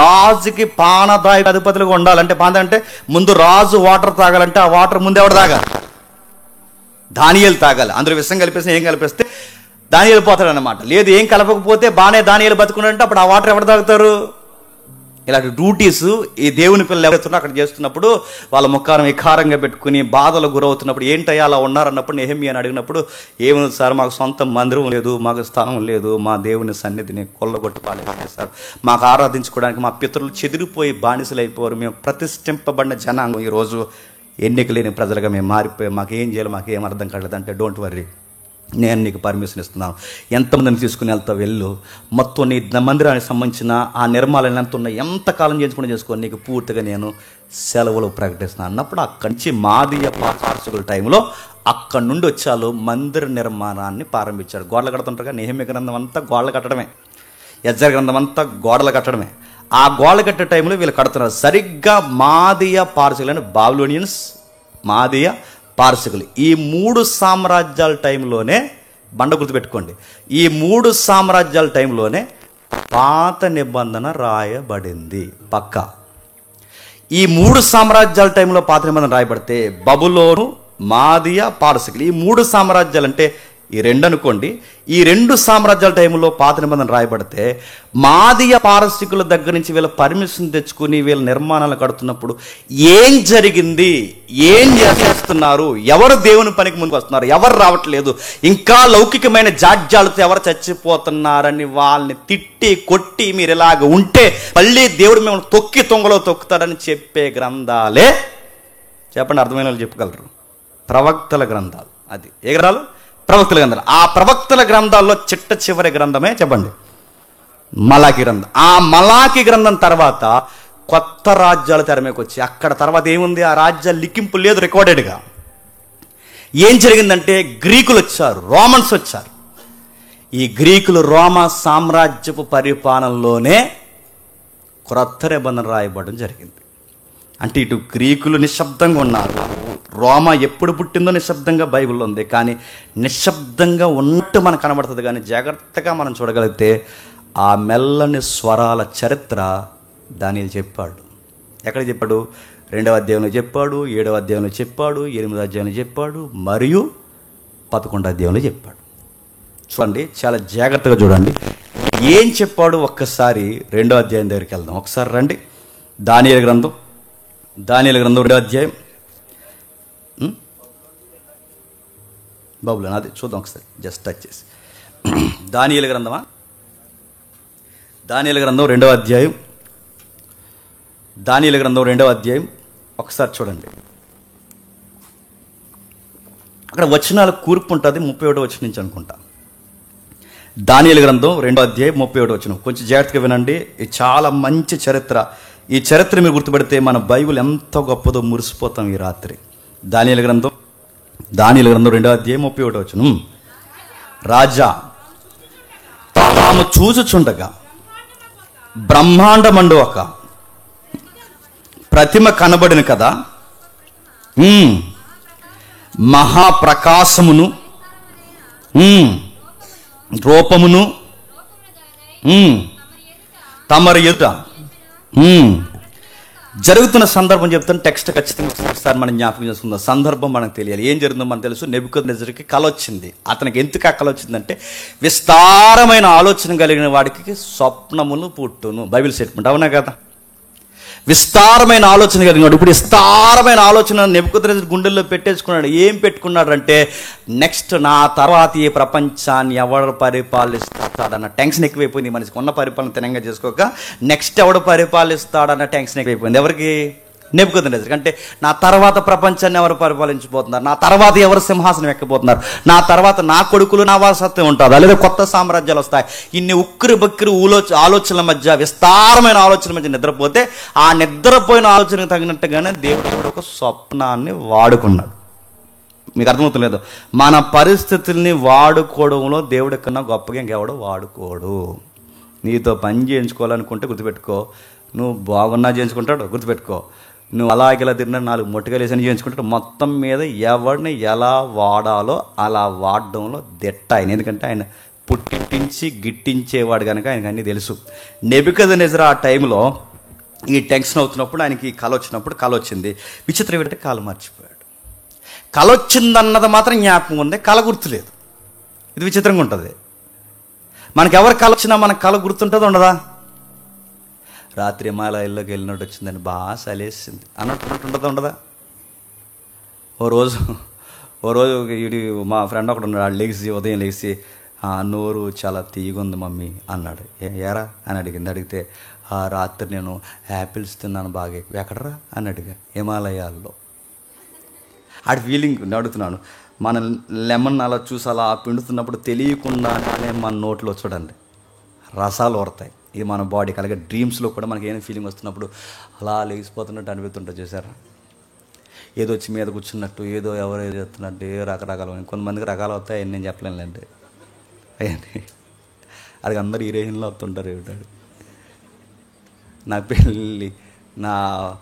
రాజుకి పానదాయక అధిపతులుగా ఉండాలంటే, పాన అంటే ముందు రాజు వాటర్ తాగాలంటే ఆ వాటర్ ముందు ఎవడు తాగాలి? దానియేలు తాగాలి. అందరూ విషయం కలిపేస్తే ఏం కలిపేస్తే దానియేలు పోతాడు అనమాట. లేదు ఏం కలపకపోతే బాగానే దానియేలు బతుకున్నాడంటే అప్పుడు ఆ వాటర్ ఎవరు తాగుతారు? ఇలాంటి డ్యూటీస్ ఈ దేవుని పిల్లలు ఎవరైతున్నా అక్కడ చేస్తున్నప్పుడు వాళ్ళ ముఖారం వికారంగా పెట్టుకుని బాధలు గురవుతున్నప్పుడు ఏంటయ్యా అలా ఉన్నారన్నప్పుడు నెహెమ్యా అని అడిగినప్పుడు ఏముంది సార్, మాకు సొంత మందిరం లేదు, మాకు స్థానం లేదు, మా దేవుని సన్నిధిని కొల్లగొట్టు పాలేస్తారు, మాకు ఆరాధించుకోవడానికి మా పితరులు చెదిరిపోయి బానిసలు అయిపోరు, మేము ప్రతిష్ఠింపబడిన జనాంగం ఈరోజు ఎన్నిక లేని ప్రజలుగా మేము మారిపోయి మాకేం చేయాలి, మాకేం అర్థం కాలేదు అంటే డోంట్ వర్రీ, నేను నీకు పర్మిషన్ ఇస్తున్నాను, ఎంతమందిని తీసుకుని వెళ్తావు వెళ్ళు, మొత్తం నీ మందిరానికి సంబంధించిన ఆ నిర్మాణాలు ఎంత ఉన్నాయి ఎంతకాలం చేసుకో, నీకు పూర్తిగా నేను సెలవులు ప్రకటిస్తున్నాను అన్నప్పుడు అక్కడి నుంచి మాదీయ పారసికుల టైంలో అక్కడి నుండి వచ్చాలు మందిర నిర్మాణాన్ని ప్రారంభించాడు. గోడలు కడుతుంటారుగా, నెహెమ్యా గ్రంథం అంతా గోడలు కట్టడమే, ఎజ్రా గ్రంథం అంతా గోడలు కట్టడమే. ఆ గోడలు కట్టే టైంలో వీళ్ళు కడుతున్నారు. సరిగ్గా మాదీయ పారసికులు అంటే బాబిలోనియన్స్, మాదీయ పారసికులు, ఈ 3 సామ్రాజ్యాల టైంలోనే, బండ గుర్తుపెట్టుకోండి, ఈ 3 సామ్రాజ్యాల టైంలోనే పాత నిబంధన రాయబడింది. పక్క ఈ 3 సామ్రాజ్యాల టైంలో పాత నిబంధన రాయబడితే బబులోను, మాదీయ, పారసికులు, ఈ 3 సామ్రాజ్యాలు అంటే ఈ 2 అనుకోండి, ఈ 2 సామ్రాజ్యాల టైంలో పాత నిబంధన రాయబడితే మాదీయ పారసికుల దగ్గర నుంచి వీళ్ళ పర్మిషన్ తెచ్చుకుని వీళ్ళ నిర్మాణాలు కడుతున్నప్పుడు ఏం జరిగింది, ఏం చేస్తున్నారు, ఎవరు దేవుని పనికి ముందుకు వస్తున్నారు, ఎవరు రావట్లేదు, ఇంకా లౌకికమైన జాడ్యాలతో ఎవరు చచ్చిపోతున్నారని వాళ్ళని తిట్టి కొట్టి మీరు ఇలాగ ఉంటే మళ్ళీ దేవుడు మిమ్మల్ని తొక్కి తొంగలో తొక్కుతాడని చెప్పే గ్రంథాలే, చెప్పండి అర్థమైన వాళ్ళు చెప్పగలరు, ప్రవక్తల గ్రంథాలు. అది ఏ గ్రంథాలు? ప్రవక్తల గ్రంథాలు. ఆ ప్రవక్తల గ్రంథాల్లో చిట్ట చివరి గ్రంథమే చెప్పండి మలాకి గ్రంథం. ఆ మలాకి గ్రంథం తర్వాత కొత్త రాజ్యాలు తెరమేకి వచ్చి అక్కడ తర్వాత ఏముంది, ఆ రాజ్యాల లిఖింపు లేదు రికార్డెడ్గా. ఏం జరిగిందంటే గ్రీకులు వచ్చారు, రోమన్స్ వచ్చారు. ఈ గ్రీకులు రోమా సామ్రాజ్యపు పరిపాలనలోనే క్రొత్త నిబంధన రాయబడడం జరిగింది. అంటే ఇటు గ్రీకులు నిశ్శబ్దంగా ఉన్నారు, రోమా ఎప్పుడు పుట్టిందో నిశ్శబ్దంగా బైబిల్లో ఉంది, కానీ నిశ్శబ్దంగా ఉన్నట్టు మనకు కనబడుతుంది. కానీ జాగ్రత్తగా మనం చూడగలిగితే ఆ మెల్లని స్వరాల చరిత్ర దానియేలు చెప్పాడు. ఎక్కడ చెప్పాడు? 2వ అధ్యాయంలో చెప్పాడు, 7వ అధ్యాయంలో చెప్పాడు, 8వ అధ్యాయంలో చెప్పాడు, మరియు 11వ అధ్యాయంలో చెప్పాడు. చూడండి, చాలా జాగ్రత్తగా చూడండి ఏం చెప్పాడు. ఒక్కసారి 2వ అధ్యాయం దగ్గరికి వెళ్దాం. ఒకసారి రండి. దానియేలు గ్రంథం 2వ అధ్యాయం. బాబులు అది చూద్దాం ఒకసారి, జస్ట్ టచ్ చేసి. దానియేలు గ్రంథమా? దానియేలు గ్రంథం 2వ అధ్యాయం. దానియేలు గ్రంథం 2వ అధ్యాయం ఒకసారి చూడండి. అక్కడ వచనాల కూర్పు ఉంటుంది, 31వ వచనం నుంచి అనుకుంటా. దానియేలు గ్రంథం 2వ అధ్యాయం 31వ వచనం. కొంచెం జాగ్రత్తగా వినండి, ఇది చాలా మంచి చరిత్ర. ఈ చరిత్ర మీరు గుర్తుపెడితే మన బైబిల్ ఎంత గొప్పదో మురిసిపోతాం ఈ రాత్రి. దానియేలు గ్రంథం 2వ అధ్యాయం 31వ వచనం. రాజా తాము చూచుచుండగా బ్రహ్మాండమండు ఒక ప్రతిమ కనబడిన కదా, మహాప్రకాశమును రూపమును తమరి ఎదుట జరుగుతున్న సందర్భం చెప్తాను. టెక్స్ట్ ఖచ్చితంగా ఒకసారి మనం జ్ఞాపకం చేసుకుందాం. సందర్భం మనకు తెలియాలి. ఏం జరుగుతుందో మనకు తెలుసు. నెబుకద్నెజరుకి కల వచ్చింది. అతనికి ఎందుకు ఆ కల వచ్చిందంటే విస్తారమైన ఆలోచన కలిగిన వాడికి స్వప్నములు పుట్టును. బైబిల్ స్టేట్మెంట్ అవునా కదా? విస్తారమైన ఆలోచన కలిగినాడు. ఇప్పుడు విస్తారమైన ఆలోచన నెబుకద్నెజరు గుండెల్లో పెట్టేసుకున్నాడు. ఏం పెట్టుకున్నాడు అంటే నెక్స్ట్ నా తర్వాత ఈ ప్రపంచాన్ని ఎవడు పరిపాలిస్తాడన్న టెన్షన్ ఎక్కువైపోయింది మనిషికి. ఉన్న పరిపాలన తినంగా చేసుకోక నెక్స్ట్ ఎవడు పరిపాలిస్తాడన్న టెన్షన్ ఎక్కువైపోయింది. ఎవరికి? నెబుకద్నెజరుకి. అంటే నా తర్వాత ప్రపంచాన్ని ఎవరు పరిపాలించబోతున్నారు, నా తర్వాత ఎవరు సింహాసనం ఎక్కబోతున్నారు, నా తర్వాత నా కొడుకులు నా వారసత్వం ఉంటుందా, లేదా కొత్త సామ్రాజ్యాలు వస్తాయి. ఇన్ని ఉక్కిరి బక్కిరి ఆలోచనల మధ్య, విస్తారమైన ఆలోచనల మధ్య నిద్రపోతే ఆ నిద్రపోయిన ఆలోచనకు తగినట్టుగానే దేవుడు ఒక స్వప్నాన్ని వాడుకున్నాడు. మీకు అర్థమవుతలేదు? మన పరిస్థితుల్ని వాడుకోవడంలో దేవుడి కన్నా గొప్పగా ఇంకెవడో వాడుకోడు. నీతో పని చేయించుకోవాలనుకుంటే గుర్తుపెట్టుకో, నువ్వు బాగున్నా చేయించుకుంటాడు. గుర్తుపెట్టుకో, నువ్వు అలాగేలా తిరిగిన 4 మొట్టకాయలు వేసి చేయించుకుంటాడు. మొత్తం మీద ఎవరిని ఎలా వాడాలో అలా వాడడంలో దిట్ట ఆయన. ఎందుకంటే ఆయన పుట్టించి గిట్టించేవాడు కనుక ఆయనకు అన్నీ తెలుసు. నెబుకద్నెజర్ ఆ టైంలో ఈ టెన్షన్ అవుతున్నప్పుడు ఆయనకి కళ వచ్చినప్పుడు కళ వచ్చింది. విచిత్రం ఏంటంటే కళ మర్చిపోయాడు. కళ వచ్చిందన్నది మాత్రం జ్ఞాపకం ఉంది, కళ గుర్తులేదు. ఇది విచిత్రంగా ఉంటుంది. మనకెవరు కళ వచ్చినా మనకు కళ గుర్తుంటుంది ఉండదా? రాత్రి హిమాలయాల్లోకి వెళ్ళినట్టు వచ్చిందని బాగా సలేసింది అన్నట్టు ఉంటుందా ఉండదా? ఓ రోజు ఇది మా ఫ్రెండ్ ఒకడు ఉన్నాడు, లేచి ఉదయం లేచి నోరు చాలా తీగుంది మమ్మీ అన్నాడు. ఏరా అని అడిగితే రాత్రి నేను యాపిల్స్ తిన్నాను బాగా. ఎక్కడరా అని అడిగా. హిమాలయాల్లో. ఆడి ఫీలింగ్ అడుగుతున్నాను. మన లెమన్ అలా చూసి అలా పిండుతున్నప్పుడు తెలియకుండానే మన నోట్లో చూడండి రసాలు ఓడతాయి. ఇది మన బాడీకి. అలాగే డ్రీమ్స్లో కూడా మనకి ఏమైనా ఫీలింగ్ వస్తున్నప్పుడు అలా లేచిపోతున్నట్టు అనిపిస్తుంటుంది చూసారా? ఏదో వచ్చి మీద కూర్చున్నట్టు, ఏదో ఎవరో చేస్తున్నట్టు, రకరకాలు. కొంతమందికి రకాలు వస్తాయి, నేను చెప్పలేనులేండి. అయ్యండి అది అందరు హీరోయిన్లో వస్తుంటారు. ఏమిటాడు నా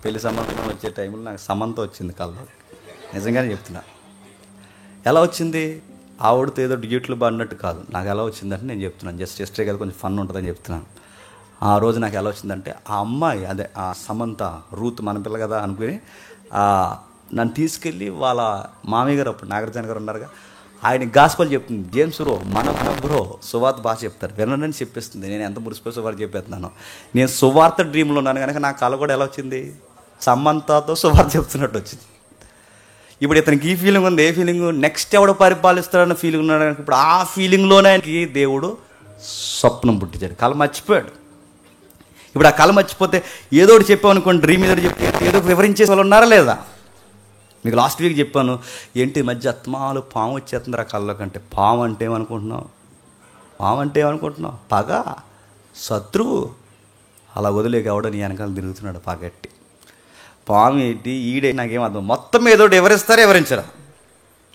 పెళ్ళి సంబంధం వచ్చే టైంలో నాకు సమంత వచ్చింది కళ్ళలో. నిజంగానే చెప్తున్నా. ఎలా వచ్చింది? ఆవిడతో ఏదో డ్యూట్లు పడినట్టు కాదు. నాకు ఎలా వచ్చిందంటే నేను చెప్తున్నాను, జస్ట్ హిస్టరీ కదా, కొంచెం ఫన్ ఉంటుందని చెప్తున్నాను. ఆ రోజు నాకు ఎలా వచ్చిందంటే, ఆ అమ్మాయి అదే ఆ సమంత రూత్ మన పిల్ల కదా అనుకుని నన్ను తీసుకెళ్ళి వాళ్ళ మామయ్య గారు, అప్పుడు నాగార్జున గారు ఉన్నారుగా, ఆయన గాస్పల్ చెప్తుంది. జేమ్స్ మన బ్రో సువార్త బాగా చెప్తారు, వినని చెప్పేస్తుంది. నేను ఎంత మురిసిపోయి సువార్త చెప్పేస్తున్నాను. నేను సువార్త డ్రీమ్లో ఉన్నాను కనుక నా కళ కూడా ఎలా వచ్చింది? సమంతతో సువార్త చెప్తున్నట్టు వచ్చింది. ఇప్పుడు ఇతనికి ఈ ఫీలింగ్ ఉంది. ఏ ఫీలింగ్? నెక్స్ట్ ఎవడో పరిపాలిస్తాడన్న ఫీలింగ్ ఉన్నాడు కనుక ఇప్పుడు ఆ ఫీలింగ్లోనే ఆయనకి దేవుడు స్వప్నం పుట్టించాడు. కళ మర్చిపోయాడు. ఇప్పుడు ఆ కళ మర్చిపోతే ఏదో ఒకటి చెప్పామనుకోండి, డ్రీమ్ ఏదో చెప్తే ఏదో వివరించే వాళ్ళు ఉన్నారా లేదా? మీకు లాస్ట్ వీక్ చెప్పాను, ఏంటి మధ్య అత్మాలు పాము వచ్చేస్తుంది ఆ కళ్ళలో కంటే. పాము అంటే ఏమనుకుంటున్నావు? పగ, శత్రువు. అలా వదిలేక ఎవడో నీ వెనకాల తిరుగుతున్నాడు పగట్టి. పాము ఏంటి ఈడే నాకేం అర్థం. మొత్తం ఏదో ఎవరించరా?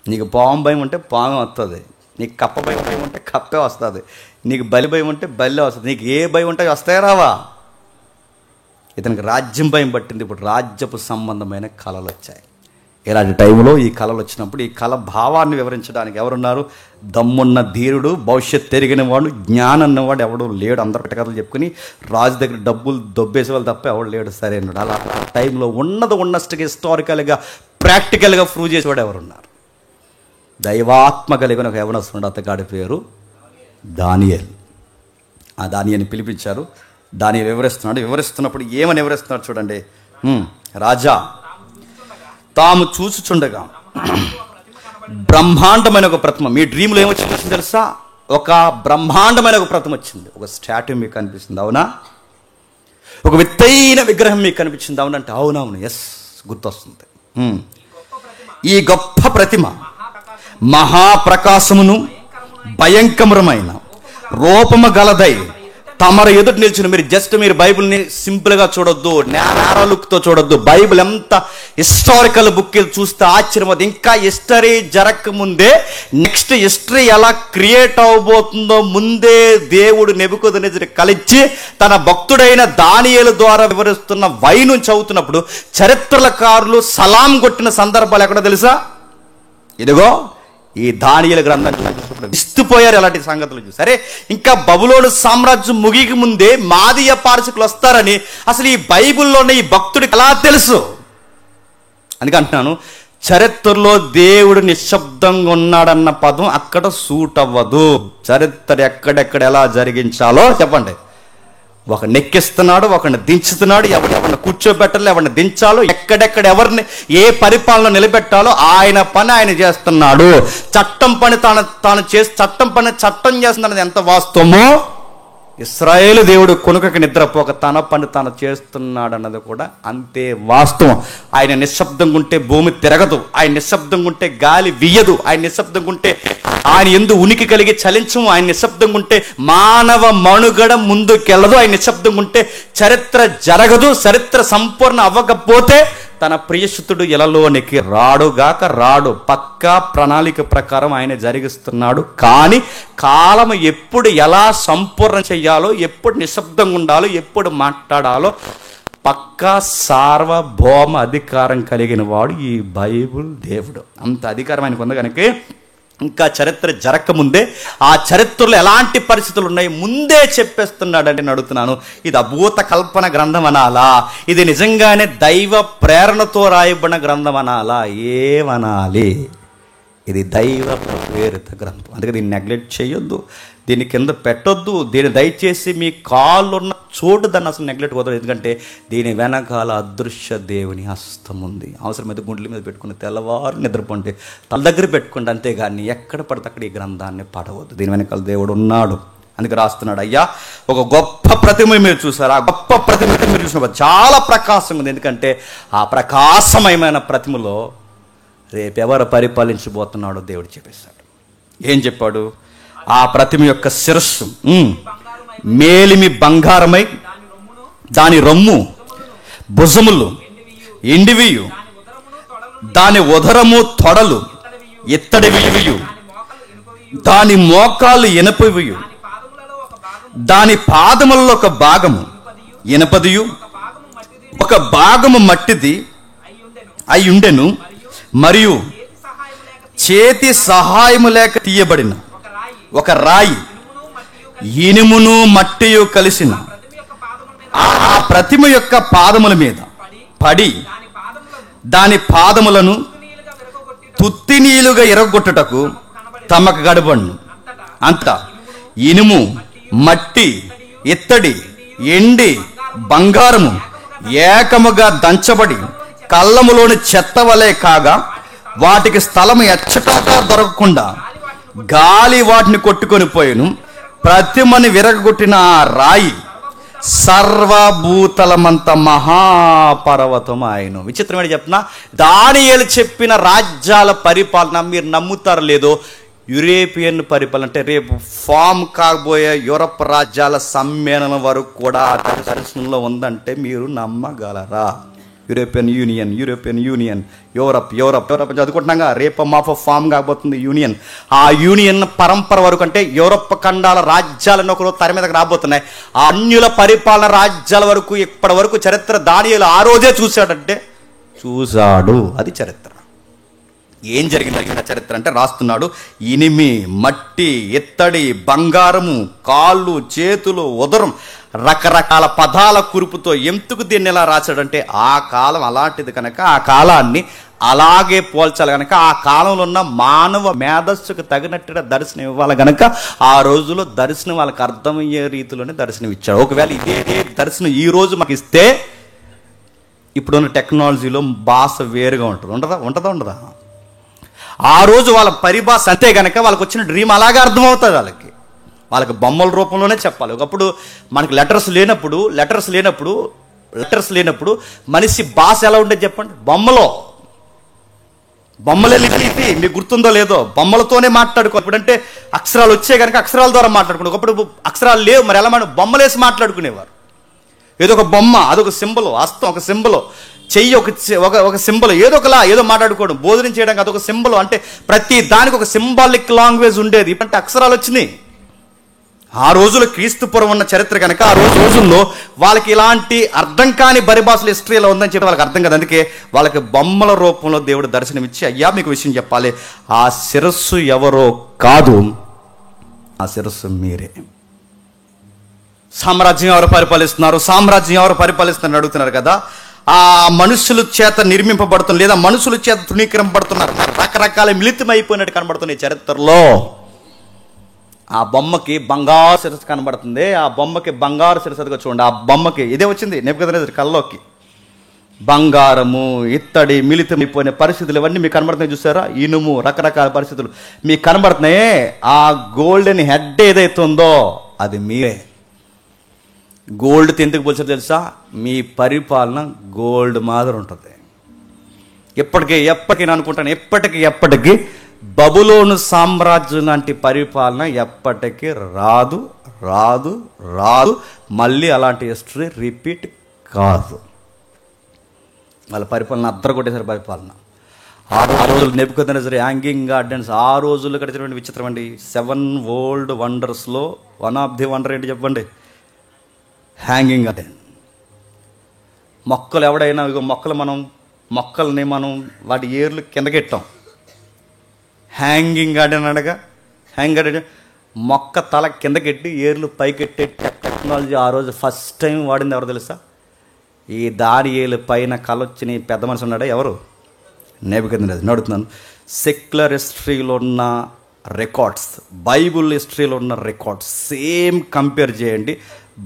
నీకు పాము భయం ఉంటే పాము వస్తుంది, నీకు కప్ప భయం ఉంటే కప్పే వస్తుంది, నీకు బలి భయం ఉంటే బల్లే వస్తుంది, నీకు ఏ భయం ఉంటే వస్తాయా రావా? ఇతనికి రాజ్యం భయం పట్టింది. ఇప్పుడు రాజ్యపు సంబంధమైన కళలు వచ్చాయి. ఇలాంటి టైంలో ఈ కళలు వచ్చినప్పుడు ఈ కళ భావాన్ని వివరించడానికి ఎవరున్నారు? దమ్మున్న ధీరుడు, భవిష్యత్తు ఎరిగిన వాడు, జ్ఞానం అన్నవాడు ఎవడు లేడు. అందరు కథలు చెప్పుకుని రాజు దగ్గర డబ్బులు దొబ్బేసే వాళ్ళు తప్ప ఎవడు లేడు సరైనడు. అలా టైంలో ఉన్నట్టుగా హిస్టారికల్గా ప్రాక్టికల్గా ప్రూవ్ చేసేవాడు ఎవరున్నారు? దైవాత్మ కలిగిన ఒక యవనస్తుడు, అతగాడి పేరు దానియేల్. ఆ దానియేల్ని పిలిపించారు. దానియేలు వివరిస్తున్నప్పుడు ఏమని వివరిస్తున్నాడు చూడండి. రాజా తాము చూసుచుండగా బ్రహ్మాండమైన ఒక ప్రతిమ. మీ డ్రీమ్లో ఏమొచ్చిందో తెలుసా? ఒక బ్రహ్మాండమైన ఒక ప్రతిమ వచ్చింది. ఒక స్టాట్యూ మీకు కనిపిస్తుంది, అవునా? ఒక విత్తైన విగ్రహం మీకు కనిపించింది, అవునంటే అవునవును, ఎస్, గుర్తొస్తుంది. ఈ గొప్ప ప్రతిమ మహాప్రకాశమును భయంకరమైన రూపము గలదై తమరు ఎదుటి నిల్చుని. మీరు బైబిల్ని సింపుల్గా చూడొద్దు, నేర లుక్తో చూడొద్దు. బైబిల్ ఎంత హిస్టారికల్ బుక్ చూస్తే ఆశ్చర్యం. అది ఇంకా హిస్టరీ జరగక ముందే నెక్స్ట్ హిస్టరీ ఎలా క్రియేట్ అవబోతుందో ముందే దేవుడు నెబుకద్నెజరు కలిచి తన భక్తుడైన దానియేలు ద్వారా వివరిస్తున్న వైను చదువుతున్నప్పుడు చరిత్రకారులు సలాం కొట్టిన సందర్భాలు ఎక్కడ తెలుసా? ఇదిగో ఈ దానియేలు గ్రంథం ఇస్తుపోయారు. అలాంటి సంగతులు చూసి సరే, ఇంకా బబులోను సామ్రాజ్యం ముగికి ముందే మాదీయ పారసికులు వస్తారని అసలు ఈ బైబిల్లోనే ఈ భక్తుడికి ఎలా తెలుసు? అందుకే అంటున్నాను, చరిత్రలో దేవుడు నిశ్శబ్దంగా ఉన్నాడన్న పదం అక్కడ సూట్ అవ్వదు. చరిత్ర ఎక్కడెక్కడ ఎలా జరిగించాలో చెప్పండి. ఒకరిని ఎక్కిస్తున్నాడు, ఒకరిని దించుతున్నాడు, ఎవరిని కూర్చోబెట్టాలో, ఎవరిని దించాలో, ఎక్కడెక్కడ ఎవరిని ఏ పరిపాలన నిలబెట్టాలో ఆయన పని ఆయన చేస్తున్నాడు. చట్టం పని చట్టం చేస్తున్నది ఎంత వాస్తవమో, ఇశ్రాయేలు దేవుడు కొనుకకి నిద్రపోక తన పని తాను చేస్తున్నాడు అన్నది కూడా అంతే వాస్తవం. ఆయన నిశ్శబ్దంగా ఉంటే భూమి తిరగదు, ఆయన నిశ్శబ్దంగా ఉంటే గాలి వీయదు, ఆయన నిశ్శబ్దంగా ఉంటే ఆయన ఎందు ఉనికి కలిగి చలించము, ఆయన నిశ్శబ్దంగా ఉంటే మానవ మనుగడ ముందుకెళ్ళదు, ఆయన నిశ్శబ్దంగా ఉంటే చరిత్ర జరగదు. చరిత్ర సంపూర్ణ అవ్వకపోతే తన ప్రియసుతుడు ఎలలోనికి రాడు. పక్కా ప్రణాళిక ప్రకారం ఆయన జరిగిస్తున్నాడు. కానీ కాలం ఎప్పుడు ఎలా సంపూర్ణ చెయ్యాలో, ఎప్పుడు నిశ్శబ్దంగా ఉండాలో, ఎప్పుడు మాట్లాడాలో పక్కా సార్వభౌమ అధికారం కలిగిన వాడు ఈ బైబుల్ దేవుడు. అంత అధికారం ఆయనకు ఉంది కనుక ఇంకా చరిత్ర జరగకముందే ఆ చరిత్రలో ఎలాంటి పరిస్థితులు ఉన్నాయి ముందే చెప్పేస్తున్నాడంటే నేను అడుగుతున్నాను, ఇది అభూత కల్పన గ్రంథం అనాలా, ఇది నిజంగానే దైవ ప్రేరణతో రాయబడిన గ్రంథం అనాలా, ఏమనాలి? ఇది దైవ ప్రేరిత గ్రంథం. అందుకే దీన్ని నెగ్లెక్ట్ చేయొద్దు, దీన్ని కింద పెట్టొద్దు. దీన్ని దయచేసి మీ కాళ్ళు ఉన్న చోటు దాన్ని అసలు నెగ్లెక్ట్ కుదరదు. ఎందుకంటే దీని వెనకాల అదృశ్య దేవుని హస్తం ఉంది. అవసరమైతే గుండెల మీద పెట్టుకుని తెల్లవారు నిద్రపోండి, తల దగ్గర పెట్టుకోండి, అంతేగాని ఎక్కడ పడితే అక్కడ ఈ గ్రంథాన్ని పడవద్దు. దీని వెనకాల దేవుడు ఉన్నాడు. అందుకే రాస్తున్నాడు, అయ్యా ఒక గొప్ప ప్రతిమ మీరు చూసారు, ఆ గొప్ప ప్రతిమ మీరు చూసినప్పుడు చాలా ప్రకాశం ఉంది. ఎందుకంటే ఆ ప్రకాశమయమైన ప్రతిమలో రేపెవరు పరిపాలించబోతున్నాడో దేవుడు చెప్పేశాడు. ఏం చెప్పాడు? ఆ ప్రతిమ యొక్క శిరస్సు మేలిమి బంగారమై, దాని రొమ్ము భుజములు ఎండివియు, దాని ఉదరము తొడలు ఇత్తడివియు, దాని మోకాలు ఇనపవియు, దాని పాదములలో ఒక భాగము ఇనపదియు, ఒక భాగము మట్టిది అయ్యుండెను, మరియు చేతి సహాయము లేక తీయబడిన ఒక రాయి ఇనుమును మట్టియు కలిసిన ఆ ప్రతిమ యొక్క పాదముల మీద పడి దాని పాదములను తుత్తినీలుగా ఎరగొట్టుటకు తమకు గడబడును. అంత ఇనుము, మట్టి, ఇత్తడి, ఎండి, బంగారము ఏకముగా దంచబడి కళ్ళములోని చెత్త వలె కాగా, వాటికి స్థలము ఎచ్చటగా దొరకకుండా గాలి వాటిని కొట్టుకొని పోయిను. ప్రతిమని విరగొట్టిన ఆ రాయి సర్వభూతలమంత మహాపర్వతం ఆయన. విచిత్రమైన చెప్తున్నా, దానియేలు చెప్పిన రాజ్యాల పరిపాలన మీరు నమ్ముతారు లేదో, యూరోపియన్ పరిపాలన అంటే రేపు ఫామ్ కాబోయే యూరప్ రాజ్యాల సమ్మేళనం వరకు కూడా దర్శనంలో ఉందంటే మీరు నమ్మగలరా? యూరోపియన్ యూనియన్ యూరప్ చదువుకుంటున్నాగా, రేపు మాఫ్ ఫామ్ కాబోతుంది యూనియన్. ఆ యూనియన్ పరంపర వరకు అంటే యూరప్ ఖండాల రాజ్యాలను ఒకరు తెర మీదకి రాబోతున్నాయి. ఆ అన్యుల పరిపాలన రాజ్యాల వరకు ఇప్పటి వరకు చరిత్ర దానియేలు ఆ రోజే చూశాడు. అది చరిత్ర. ఏం జరిగిన చరిత్ర అంటే రాస్తున్నాడు, ఇనిమి, మట్టి, ఇత్తడి, బంగారము, కాళ్ళు, చేతులు, ఉదరం, రకరకాల పదాల కురుపుతో ఎందుకు దీన్ని ఎలా రాశాడంటే ఆ కాలం అలాంటిది కనుక ఆ కాలాన్ని అలాగే పోల్చాలి కనుక ఆ కాలంలో ఉన్న మానవ మేధస్సుకు తగినట్టుగా దర్శనం ఇవ్వాలి కనుక ఆ రోజుల్లో దర్శనం వాళ్ళకి అర్థమయ్యే రీతిలోనే దర్శనం ఇచ్చాడు. ఒకవేళ ఇదే దర్శనం ఈ రోజు మాకు ఇస్తే ఇప్పుడున్న టెక్నాలజీలో భాష వేరుగా ఉంటుంది. ఉంటుందా? ఆ రోజు వాళ్ళ పరిభాష అంతే కనుక వాళ్ళకి వచ్చిన డ్రీమ్ అలాగే అర్థమవుతుంది. వాళ్ళకి బొమ్మల రూపంలోనే చెప్పాలి. ఒకప్పుడు మనకి లెటర్స్ లేనప్పుడు మనిషి భాష ఎలా ఉండేది చెప్పండి? బొమ్మలే లిపి. మీకు గుర్తుందో లేదో, బొమ్మలతోనే మాట్లాడుకో. ఇప్పుడంటే అక్షరాలు వచ్చే కనుక అక్షరాల ద్వారా మాట్లాడుకునే. ఒకప్పుడు అక్షరాలు లేవు, మరి ఎలా బొమ్మలేసి మాట్లాడుకునేవారు. ఏదో ఒక బొమ్మ, అదొక సింబల్, హస్తం ఒక సింబల్, చెయ్యి ఒక సింబల్, ఏదో మాట్లాడుకోవడం, భోజనం చేయడానికి అదొక సింబల్. అంటే ప్రతి దానికి ఒక సింబాలిక్ లాంగ్వేజ్ ఉండేది. ఇప్పుడంటే అక్షరాలు వచ్చినాయి. ఆ రోజుల్లో క్రీస్తుపురం ఉన్న చరిత్ర కనుక ఆ రోజుల్లో వాళ్ళకి ఇలాంటి అర్థం కాని పరిభాషల హిస్టరీలో ఉందని చెప్పి వాళ్ళకి అర్థం కదా. అందుకే వాళ్ళకి బొమ్మల రూపంలో దేవుడు దర్శనమిచ్చి, అయ్యా మీకు విషయం చెప్పాలి, ఆ శిరస్సు ఎవరో కాదు, ఆ శిరస్సు మీరే. సామ్రాజ్యం ఎవరు పరిపాలిస్తున్నారు అడుగుతున్నారు కదా. ఆ మనుషుల చేత నిర్మింపబడుతున్నారు లేదా మనుషుల చేత తృణీకరింపబడుతున్నారు. రకరకాల మిళితమైపోయినట్టు కనబడుతున్నాయి చరిత్రలో. ఆ బొమ్మకి బంగారు శిరస్సు కనబడుతుంది. ఆ బొమ్మకి బంగారు శిరస్సుగా చూడండి. ఆ బొమ్మకి ఇదే వచ్చింది నెబుకద్నెజరు కల్లోకి. బంగారము, ఇత్తడి మిళితమైపోయిన పరిస్థితులు ఇవన్నీ మీకు కనబడుతున్నాయి. చూసారా? ఇనుము, రకరకాల పరిస్థితులు మీకు కనబడుతున్నాయి. ఆ గోల్డెన్ హెడ్ ఏదైతే ఉందో అది మీరే. గోల్డ్తో ఎందుకు పోల్చారు తెలుసా? మీ పరిపాలన గోల్డ్ మాదిరి ఉంటుంది. ఎప్పటికీ అనుకుంటాను, ఎప్పటికీ బబులోను సామ్రాజ్యం లాంటి పరిపాలన ఎప్పటికీ రాదు. మళ్ళీ అలాంటి హిస్టరీ రిపీట్ కాదు. వాళ్ళ పరిపాలన అద్దరగొట్టేసారు పరిపాలన. ఆ రోజులు నెబుకద్నెజరు హ్యాంగింగ్ గార్డెన్స్, ఆ రోజుల్లో కట్టినటువంటి విచిత్రం అండి. 7 వరల్డ్ వండర్స్లో వన్ ఆఫ్ ది వండర్ ఏంటి చెప్పండి? Hanging garden. మొక్కలు ఎవడైనా మొక్కల్ని మనం వాటి ఏర్లు కిందకెట్టాం. హ్యాంగింగ్ గార్డెన్ అనగా హ్యాంగ్ గార్డెన్ మొక్క తల కిందకెట్టి ఏర్లు పైకెట్టే టెక్నాలజీ ఆ రోజు ఫస్ట్ టైం వాడింది ఎవరు తెలుసా? ఈ దానియేలు పైన కలొచ్చిన ఈ పెద్ద మనిషి ఉన్నాడా? ఎవరు? నెబుకద్నెజర్. నడుతున్నాను. సెక్యులర్ హిస్టరీలో ఉన్న రికార్డ్స్, బైబుల్ హిస్టరీలో ఉన్న రికార్డ్స్ సేమ్ కంపేర్ చేయండి.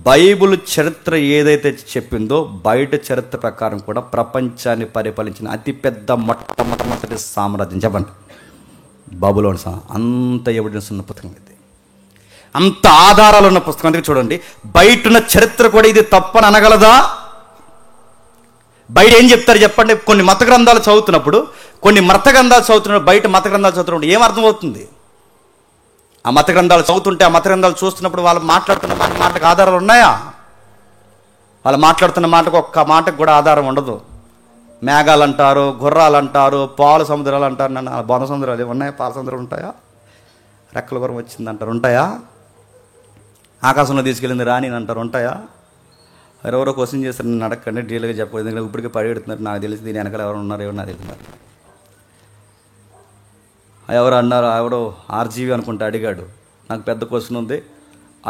బైబుల్ చరిత్ర ఏదైతే చెప్పిందో బయట చరిత్ర ప్రకారం కూడా ప్రపంచాన్ని పరిపాలించిన అతిపెద్ద మొట్టమొదటి సామ్రాజ్యం చెప్పండి, బబులోన్. అంత ఎవిడెన్స్ ఉన్న పుస్తకం ఇది, అంత ఆధారాలు ఉన్న పుస్తకం. అందుకే చూడండి, బయట ఉన్న చరిత్ర కూడా ఇది తప్పని అనగలదా? బయట ఏం చెప్తారు చెప్పండి? కొన్ని మత గ్రంథాలు చదువుతున్నప్పుడు, కొన్ని మత గ్రంథాలు చదువుతున్నప్పుడు, బయట మత గ్రంథాలు చదువుతున్నప్పుడు ఏం అర్థమవుతుంది? ఆ మత గ్రంథాలు చదువుతుంటే, ఆ మత గ్రంథాలు చూస్తున్నప్పుడు వాళ్ళు మాట్లాడుతున్న మాటకు ఆధారాలు ఉన్నాయా? వాళ్ళు మాట్లాడుతున్న మాటకు ఒక్క మాటకు కూడా ఆధారం ఉండదు. మేఘాలు అంటారు, గుర్రాలు అంటారు, పాల సముద్రాలు అంటారు. నన్ను బొంద సముద్రాలు ఉన్నాయా? పాల సముద్రాలు ఉంటాయా? రెక్కల గురం వచ్చిందంటారు, ఉంటాయా? ఆకాశంలో తీసుకెళ్ళింది రాని అంటారు, ఉంటాయా? ఎవరో క్వశ్చన్ చేస్తారు, నన్ను అడగండి, డీటెయిల్గా చెప్పలేదు, ఎందుకంటే ఇప్పటికే పరిగెడుతున్నారు. నాకు తెలిసి దీని వెనకాల ఎవరు ఉన్నారు, ఎవరు నాకు తెలిసినారు. ఎవరు అన్నారు, ఎవడో ఆర్జీవి అనుకుంటా అడిగాడు. నాకు పెద్ద క్వశ్చన్ ఉంది,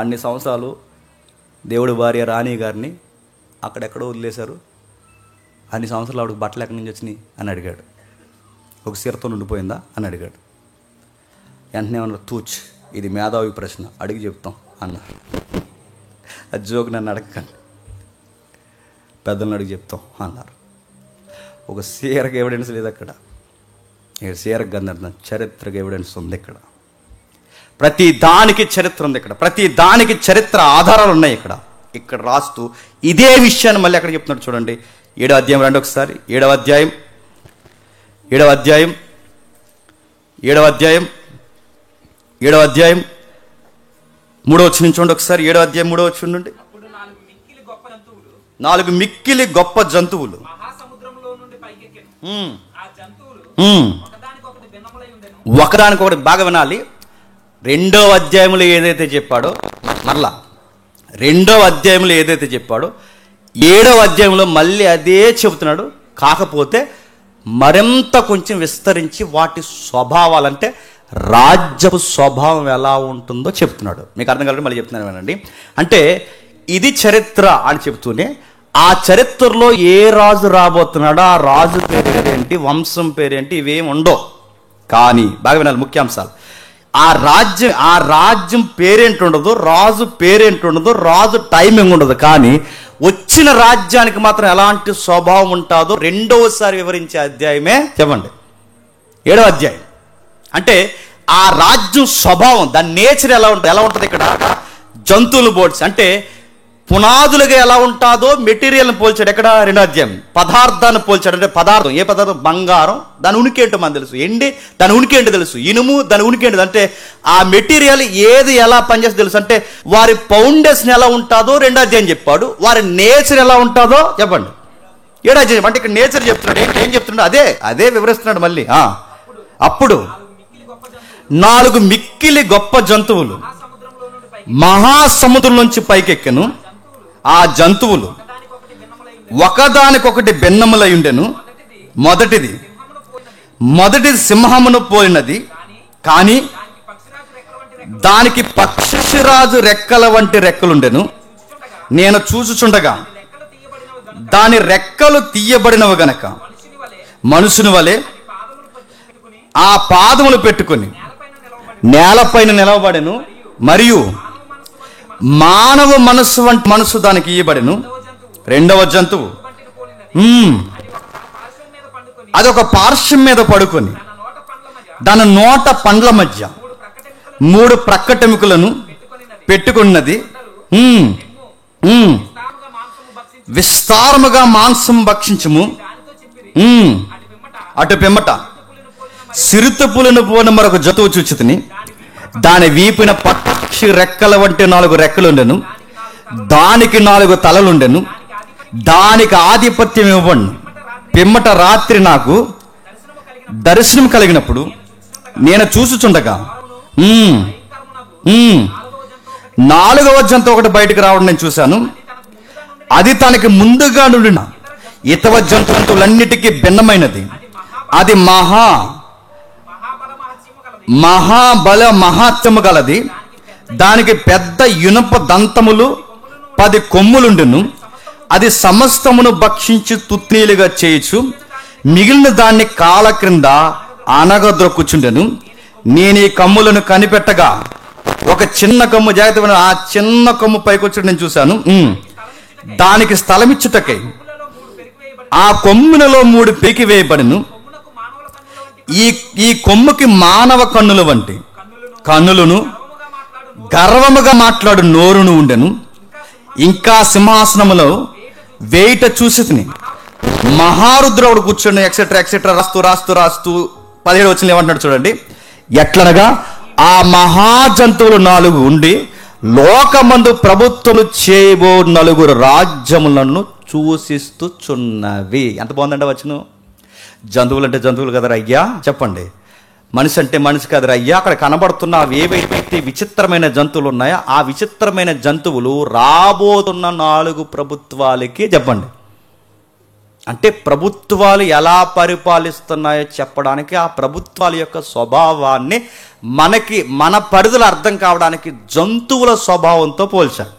అన్ని సంవత్సరాలు దేవుడి భార్య రాణి గారిని అక్కడెక్కడో వదిలేశారు, అన్ని సంవత్సరాలు ఆవిడకి బట్టలు ఎక్కడి నుంచి వచ్చినాయి అని అడిగాడు. ఒక సీరతో ఉండిపోయిందా అని అడిగాడు. వెంటనే ఏమన్నారు, తూచ్, ఇది మేధావి ప్రశ్న, అడిగి చెప్తాం అన్నారు. అది జోక్, నన్ను అడగకండి, పెద్దలను అడిగి చెప్తాం అన్నారు. ఒక సీరకు ఎవిడెన్స్ లేదు అక్కడ. సీరకు గంధం చరిత్రకు ఎవిడెన్స్ ఉంది ఇక్కడ. ప్రతి దానికి చరిత్ర ఉంది ఇక్కడ, ప్రతి దానికి చరిత్ర ఆధారాలు ఉన్నాయి ఇక్కడ. ఇక్కడ రాస్తూ ఇదే విషయాన్ని మళ్ళీ అక్కడ చెప్తున్నాడు చూడండి. 7వ అధ్యాయం రండి ఒకసారి. 7వ అధ్యాయం 3వ వచనం చూడండి ఒకసారి. 7వ అధ్యాయం 3వ వచనం నుండి. 4 మిక్కిలి గొప్ప జంతువులు ఒకదానికొకటి, బాగా వినాలి. 2వ అధ్యాయంలో ఏదైతే చెప్పాడో, మరలా 2వ అధ్యాయంలో ఏదైతే చెప్పాడో 7వ అధ్యాయంలో మళ్ళీ అదే చెబుతున్నాడు. కాకపోతే మరింత కొంచెం విస్తరించి వాటి స్వభావాలంటే రాజ్యపు స్వభావం ఎలా ఉంటుందో చెప్తున్నాడు. మీకు అర్థం కావాలంటే మళ్ళీ చెప్తున్నాను వినండి. అంటే ఇది చరిత్ర అని చెప్తూనే ఆ చరిత్రలో ఏ రాజు రాబోతున్నాడో ఆ రాజు పేరేంటి, వంశం పేరేంటి, ఇవేం ఉండవు. కానీ బాగా వినాలి ముఖ్యాంశాలు. ఆ రాజ్యం పేరేంటి ఉండదు, రాజు పేరేంటి ఉండదు, రాజు టైమింగ్ ఉండదు. కానీ వచ్చిన రాజ్యానికి మాత్రం ఎలాంటి స్వభావం ఉంటుందో రెండవసారి వివరించే అధ్యాయమే చెప్పండి 7వ అధ్యాయం. అంటే ఆ రాజ్యం స్వభావం, దాని నేచర్ ఎలా ఉంటుంది ఇక్కడ జంతువులు బోర్డ్స్ అంటే పునాదులుగా ఎలా ఉంటుందో మెటీరియల్ని పోల్చాడు. ఎక్కడ 2వ అధ్యాయం. పదార్థాన్ని పోల్చాడు. అంటే పదార్థం, ఏ పదార్థం? బంగారం, దాని ఉనికి ఏంటో మనకు తెలుసు. ఎండి, దాని ఉనికి ఏంటో తెలుసు. ఇనుము, దాని ఉనికి ఏంటో. అంటే ఆ మెటీరియల్ ఏది ఎలా పనిచేస్తుందో తెలుసు. అంటే వారి ఫౌండేషన్ ఎలా ఉంటుందో 2వ అధ్యాయం చెప్పాడు. వారి నేచర్ ఎలా ఉంటుందో చెప్పండి 7వ అధ్యాయం. అంటే ఇక్కడ నేచర్ చెప్తున్నాడు. ఏం చెప్తున్నాడు? అదే వివరిస్తున్నాడు మళ్ళీ. అప్పుడు 4 మిక్కిలి గొప్ప జంతువులు మహాసముద్రం నుంచి పైకెక్కెను. ఆ జంతువులు ఒకదానికొకటి భిన్నములై ఉండెను. మొదటిది సింహమును పోలినది, కానీ దానికి పక్షిరాజు రెక్కల వంటి రెక్కలుండెను. నేను చూచుచుండగా దాని రెక్కలు తీయబడినవి గనక మనుషుని వలె ఆ పాదములు పెట్టుకుని నేలపైన నిలవబడెను. మరియు మానవ మనస్సు వంటి మనస్సు దానికి ఇయ్యబడెను. 2వ జంతువు అదొక పార్శ్వం మీద పడుకొని దాని నోట పండ్ల మధ్య 3 ప్రక్కటెముకలను పెట్టుకున్నది. విస్తారముగా మాంసం భక్షించుము. అటు పిమ్మట సిరుతపులను పోన మరొక జంతువు చూచితిని. దాని వీపిన పక్షి రెక్కల వంటి 4 రెక్కలుండెను. దానికి 4 తలలుండెను. దానికి ఆధిపత్యం ఇవ్వబడును. పిమ్మట రాత్రి నాకు దర్శనం కలిగినప్పుడు నేను చూసుచుండగా 4వ జంతువు ఒకటి బయటకు రావడం నేను చూశాను. అది తనకి ముందుగా నుండిన ఇతర జంతువులన్నిటికీ భిన్నమైనది. అది మహాబల మహాత్మ్యము గలది, దానికి పెద్ద ఇనుప దంతములు 10 కొమ్ములుండును. అది సమస్తమును భక్షించి తుత్నీలుగా చేయొచ్చు, మిగిలిన దాన్ని కాల క్రింద అనగద్రొక్కుచుండెను. నేను ఈ కమ్ములను కనిపెట్టగా ఒక చిన్న కొమ్ము, జాగ్రత్త, ఆ చిన్న కొమ్ము పైకొచ్చి నేను చూశాను. దానికి స్థలమిచ్చుటకై ఆ కొమ్ములలో 3 పీకి వేయబడిను. ఈ కొమ్ముకి మానవ కన్నుల వంటి కన్నులను, గర్వముగా మాట్లాడు నోరును ఉండెను. ఇంకా సింహాసనములో వేయిట చూసి మహారుద్రుడు కూర్చొని ఎక్సెట్రా ఎక్సెట్రా రాస్తూ 17 వచ్చిన ఏమంటున్నాడు చూడండి. ఎట్లనగా ఆ మహాజంతువులు 4 ఉండి లోకమందు ప్రభుత్వము చేయబో 4 రాజ్యములను సూచిస్తుచున్నవి. ఎంత బాగుందండి వచ్చును. జంతువులు అంటే జంతువులు కదరా అయ్యా, చెప్పండి. మనిషి అంటే మనిషి కదరా అయ్యా. అక్కడ కనబడుతున్న ఏవైతే విచిత్రమైన జంతువులు ఉన్నాయో ఆ విచిత్రమైన జంతువులు రాబోతున్న 4 ప్రభుత్వాలకి, చెప్పండి, అంటే ప్రభుత్వాలు ఎలా పరిపాలిస్తున్నాయో చెప్పడానికి, ఆ ప్రభుత్వాల యొక్క స్వభావాన్ని మన పరిధులు అర్థం కావడానికి జంతువుల స్వభావంతో పోల్చారు.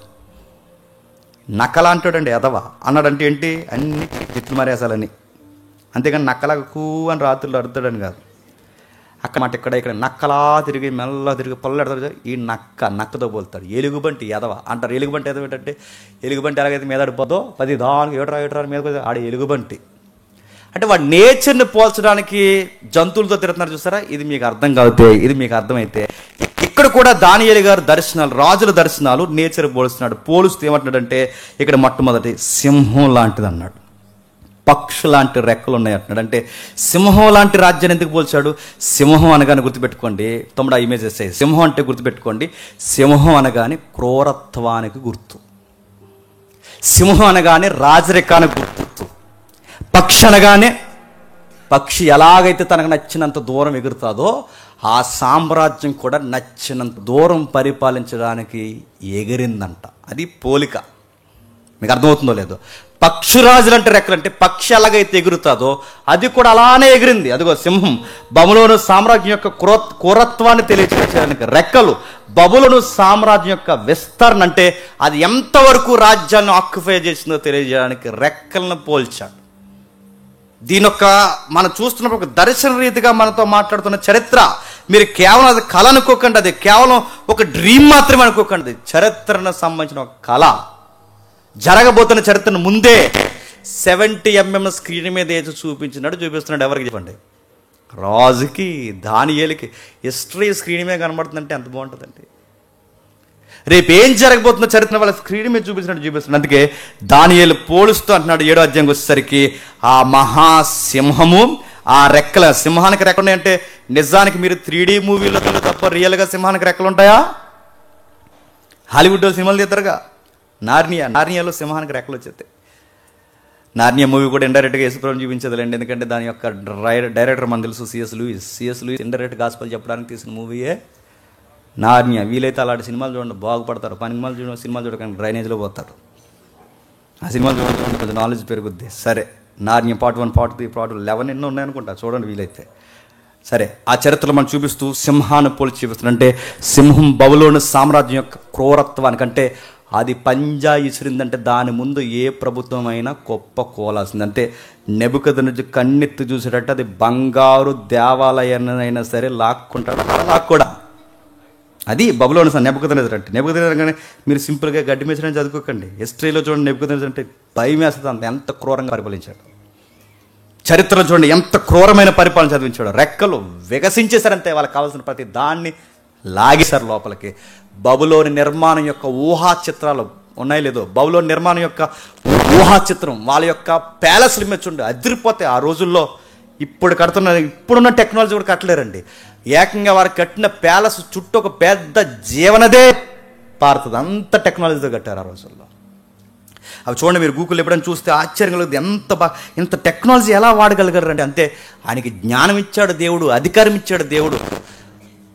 నక్కలాంటాడండి ఎదవ అన్నాడంటే ఏంటి, అన్ని తిట్లు మరేసాలని. అంతేగాని నక్కలకు అని రాత్రులు అరుతాడని కాదు. అక్కడ మాట ఇక్కడ నక్కలా తిరిగి మెల్ల తిరిగి పొల్లెడతాడు. ఈ నక్కతో పోలుతాడు. ఎలుగుబంటి ఎదవ అంటారు. ఎలుగుబంటి ఎదవ ఏంటంటే, ఎలుగుబంటి ఎలాగైతే మీద ఆడిపోదో 10 దానికి ఏటరా మీద ఆడ ఎలుగుబంటి అంటే వాడు నేచర్ని పోల్చడానికి జంతువులతో తిరుగుతున్నారు. చూస్తారా, ఇది మీకు అర్థం కావుతే, ఇది మీకు అర్థమైతే ఇక్కడ కూడా దానియేలు గారు దర్శనాలు, రాజుల దర్శనాలు నేచర్ పోలుస్తున్నాడు. పోలుస్తూ ఏమంటున్నాడంటే ఇక్కడ మొట్టమొదటి సింహం లాంటిది అన్నాడు, పక్షు లాంటి రెక్కలు ఉన్నాయి అంటున్నాడు. అంటే సింహం లాంటి రాజ్యాన్ని ఎందుకు పోల్చాడు? సింహం అనగానే గుర్తుపెట్టుకోండి, తమ్ముడు ఆ ఇమేజ్ వేస్తాయి. సింహం అంటే గుర్తుపెట్టుకోండి, సింహం అనగానే క్రూరత్వానికి గుర్తు, సింహం అనగానే రాజరికానికి గుర్తు, పక్షి అనగానే పక్షి ఎలాగైతే తనకు నచ్చినంత దూరం ఎగురుతుందో ఆ సామ్రాజ్యం కూడా నచ్చినంత దూరం పరిపాలించడానికి ఎగిరిందంట. అది పోలిక. మీకు అర్థమవుతుందో లేదో. పక్షురాజులు అంటే రెక్కలంటే పక్షి ఎలాగైతే ఎగురుతుందో అది కూడా అలానే ఎగిరింది. అదిగో సింహం బబులోను సామ్రాజ్యం యొక్క క్రూరత్వాన్ని తెలియచేయడానికి రెక్కలు, బబులోను సామ్రాజ్యం యొక్క విస్తరణ అంటే అది ఎంతవరకు రాజ్యాన్ని ఆక్యుపై చేసిందో తెలియజేయడానికి రెక్కలను పోల్చాడు. దీనొక్క మనం చూస్తున్నప్పుడు ఒక దర్శన రీతిగా మనతో మాట్లాడుతున్న చరిత్ర. మీరు కేవలం అది కళ అనుకోకండి, అది కేవలం ఒక డ్రీమ్ మాత్రమే అనుకోకండి. చరిత్రకు సంబంధించిన ఒక కళ, జరగబోతున్న చరిత్రను ముందే 70 mm స్క్రీన్ మీద వేసి చూపిస్తున్నాడు. ఎవరికి చెప్పండి? రాజుకి, దానియేలుకి. హిస్టరీ స్క్రీన్ మీద కనబడుతుందంటే ఎంత బాగుంటుందండి. రేపు ఏం జరగబోతున్న చరిత్ర వాళ్ళ స్క్రీన్ మీద చూపిస్తున్నాడు. అందుకే దానియేలు పోలుస్తూ అంటున్నాడు 7వ అధ్యాయంకి వచ్చేసరికి, ఆ మహాసింహము, ఆ రెక్కల, సింహానికి రెక్కలు ఉన్నాయంటే నిజానికి మీరు 3D మూవీలో తప్ప రియల్గా సింహానికి రెక్కలు ఉంటాయా? హాలీవుడ్లో సినిమాలు తీద్దరుగా. నార్నియాలో సింహానికి రెక్కలు వచ్చేస్తాయి. నార్నియా మూవీ కూడా ఇండైరెక్ట్గా యేసుప్రభుని చూపించదులేండి, ఎందుకంటే దాని యొక్క డైరెక్టర్ మన తెలుసు, సిఎస్ లూయిస్ ఇండైరెక్ట్ గాస్పల్ చెప్పడానికి తీసిన మూవీయే నార్నియా. వీలైతే అలాంటి సినిమాలు చూడండి, బాగుపడతారు. సినిమాలు చూడడానికి డ్రైనేజ్లో పోతారు. ఆ సినిమాలు చూడండి, కొంచెం నాలెడ్జ్ పెరుగుద్ది. సరే, నార్నియా పార్ట్ 1, పార్ట్ 3, పార్ట్ 11 ఎన్నో ఉన్నాయనుకుంటా, చూడండి వీలైతే. సరే, ఆ చరిత్రలో మనం చూపిస్తూ సింహాన్ని పోల్చి చూపిస్తున్నాం. అంటే సింహం బబులోను సామ్రాజ్యం యొక్క క్రూరత్వానికంటే అది పంజా ఇసిరిందంటే దాని ముందు ఏ ప్రభుత్వం అయినా కోలాల్సింది. అంటే నెబుకద్నెజరు కన్నెత్తి చూసేటట్టు అది బంగారు దేవాలయాన్నైనా సరే లాక్కుంటాడు. లాక్కూడా అది బబులోను నెబుకద్నెజరు అంటే. నెబుకద్నెజరు కానీ మీరు సింపుల్గా గడ్డి మేసని చదువుకోకండి. హిస్టరీలో చూడండి, నెబుకద్నెజరు అంటే భయం వేస్తుంది. అంత ఎంత క్రూరంగా పరిపాలించాడు. చరిత్రలో చూడండి ఎంత క్రూరమైన పరిపాలన చదివించాడు. రెక్కలు వికసించేశారంతే, వాళ్ళకి కావాల్సిన ప్రతి దాన్ని లాగేశారు లోపలికి. బబులోని నిర్మాణం యొక్క ఊహా చిత్రాలు ఉన్నాయి లేదో, బబులోని నిర్మాణం యొక్క ఊహా చిత్రం, వాళ్ళ యొక్క ప్యాలెస్లు మెచ్చుండి అదిరిపోతాయి ఆ రోజుల్లో. ఇప్పుడున్న టెక్నాలజీ కూడా కట్టలేరండి. ఏకంగా వారు కట్టిన ప్యాలెస్ చుట్టూ ఒక పెద్ద జీవనదే పారుతుంది. అంత టెక్నాలజీతో కట్టారు ఆ రోజుల్లో. అవి చూడండి, మీరు గూగుల్ ఎప్పుడైనా చూస్తే ఆశ్చర్యం కలుగుతుంది. ఇంత టెక్నాలజీ ఎలా వాడగలిగారంటే, అంతే ఆయనకి జ్ఞానం ఇచ్చాడు దేవుడు, అధికారం ఇచ్చాడు దేవుడు.